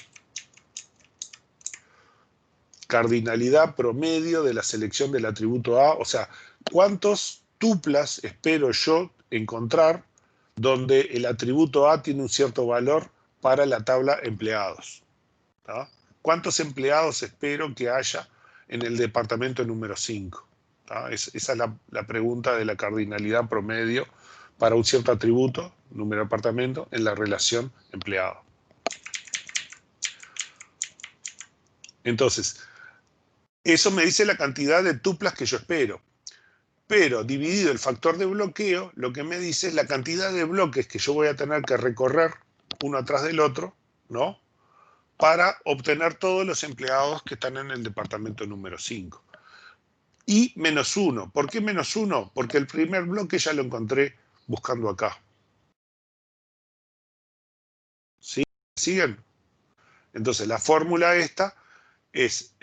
Speaker 2: Cardinalidad promedio de la selección del atributo A, o sea, ¿cuántos tuplas espero yo encontrar donde el atributo A tiene un cierto valor para la tabla empleados? ¿Tá? ¿Cuántos empleados espero que haya en el departamento número 5? ¿Tá? Esa es la pregunta de la cardinalidad promedio para un cierto atributo, número de departamento, en la relación empleado. Entonces, eso me dice la cantidad de tuplas que yo espero. Pero dividido el factor de bloqueo, lo que me dice es la cantidad de bloques que yo voy a tener que recorrer uno atrás del otro, ¿no? Para obtener todos los empleados que están en el departamento número 5. Y menos 1. ¿Por qué menos 1? Porque el primer bloque ya lo encontré buscando acá. ¿Sí? ¿Siguen? Entonces la fórmula esta es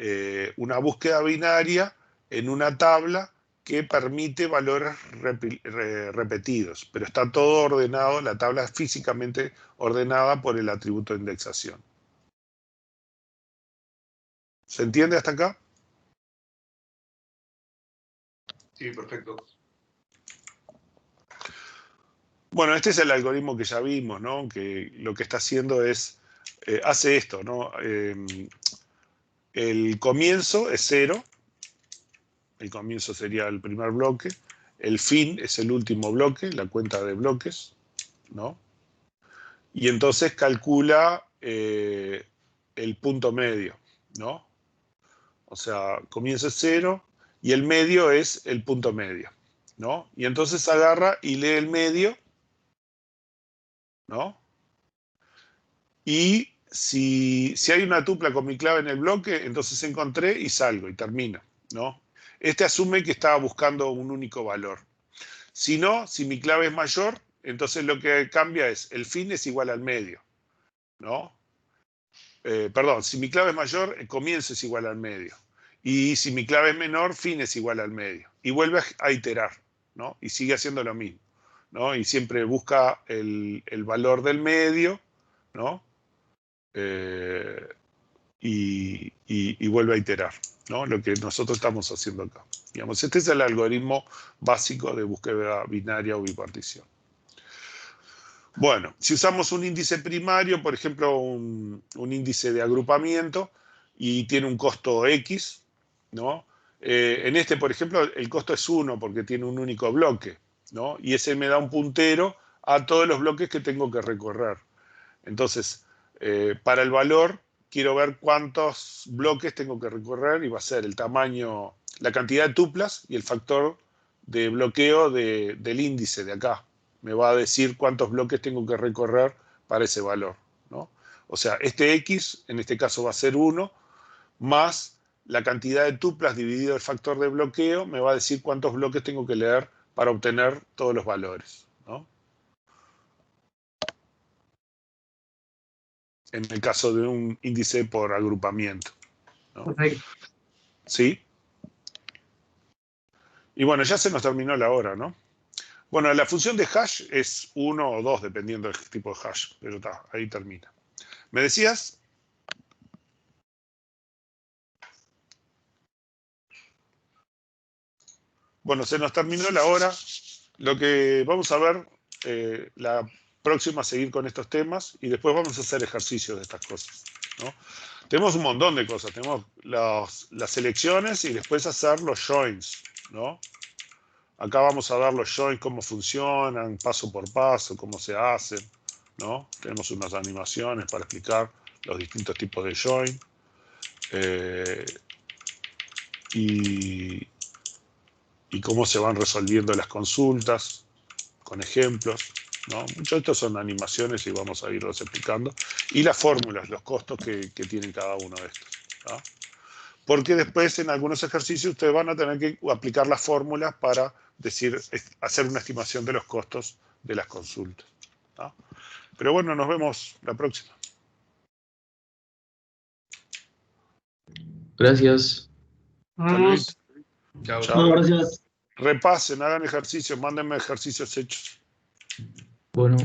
Speaker 2: una búsqueda binaria en una tabla que permite valores repetidos, pero está todo ordenado, la tabla es físicamente ordenada por el atributo de indexación. ¿Se entiende hasta acá?
Speaker 3: Sí, perfecto.
Speaker 2: Bueno, este es el algoritmo que ya vimos, ¿no? Que lo que está haciendo es, hace esto, ¿no? El comienzo es 0, el comienzo sería el primer bloque, el fin es el último bloque, la cuenta de bloques, ¿no? Y entonces calcula el punto medio, ¿no? O sea, comienzo es 0 y el medio es el punto medio, ¿no? Y entonces agarra y lee el medio, ¿no? Y si hay una tupla con mi clave en el bloque, entonces encontré y salgo y termino, ¿no? Este asume que estaba buscando un único valor. Si no, si mi clave es mayor, entonces lo que cambia es el fin es igual al medio, ¿no? Perdón, si mi clave es mayor, el comienzo es igual al medio. Y si mi clave es menor, fin es igual al medio. Y vuelve a iterar, ¿no? Y sigue haciendo lo mismo, ¿no? Y siempre busca el valor del medio, ¿no? Y vuelve a iterar, ¿no? Lo que nosotros estamos haciendo acá. Digamos, este es el algoritmo básico de búsqueda binaria o bipartición. Bueno, si usamos un índice primario, por ejemplo, un índice de agrupamiento, y tiene un costo X, ¿no? En este, por ejemplo, el costo es 1 porque tiene un único bloque, ¿no? Y ese me da un puntero a todos los bloques que tengo que recorrer. Entonces, para el valor, quiero ver cuántos bloques tengo que recorrer y va a ser el tamaño, la cantidad de tuplas y el factor de bloqueo del índice de acá. Me va a decir cuántos bloques tengo que recorrer para ese valor, ¿no? O sea, este X, en este caso va a ser 1, más la cantidad de tuplas dividido el factor de bloqueo, me va a decir cuántos bloques tengo que leer para obtener todos los valores, ¿no? En el caso de un índice por agrupamiento, ¿no?
Speaker 5: Perfecto.
Speaker 2: ¿Sí? Y bueno, ya se nos terminó la hora, ¿no? Bueno, la función de hash es 1 o 2, dependiendo del tipo de hash, pero está, ahí termina. ¿Me decías? Bueno, se nos terminó la hora. Lo que vamos a ver, la próxima, seguir con estos temas y después vamos a hacer ejercicios de estas cosas, ¿no? Tenemos un montón de cosas. Tenemos las selecciones y después hacer los joins, ¿no? Acá vamos a dar los joins, cómo funcionan, paso por paso, cómo se hacen, ¿no? Tenemos unas animaciones para explicar los distintos tipos de join. Y cómo se van resolviendo las consultas, con ejemplos, ¿no? Muchos de estos son animaciones y vamos a irlos explicando. Y las fórmulas, los costos que tienen cada uno de estos, ¿no? Porque después en algunos ejercicios ustedes van a tener que aplicar las fórmulas para hacer una estimación de los costos de las consultas, ¿no? Pero bueno, nos vemos la próxima.
Speaker 1: Gracias.
Speaker 2: Hasta luego.
Speaker 3: Chao.
Speaker 2: Chao.
Speaker 5: No, gracias.
Speaker 2: Repasen, hagan ejercicios, mándenme ejercicios hechos.
Speaker 1: Bueno.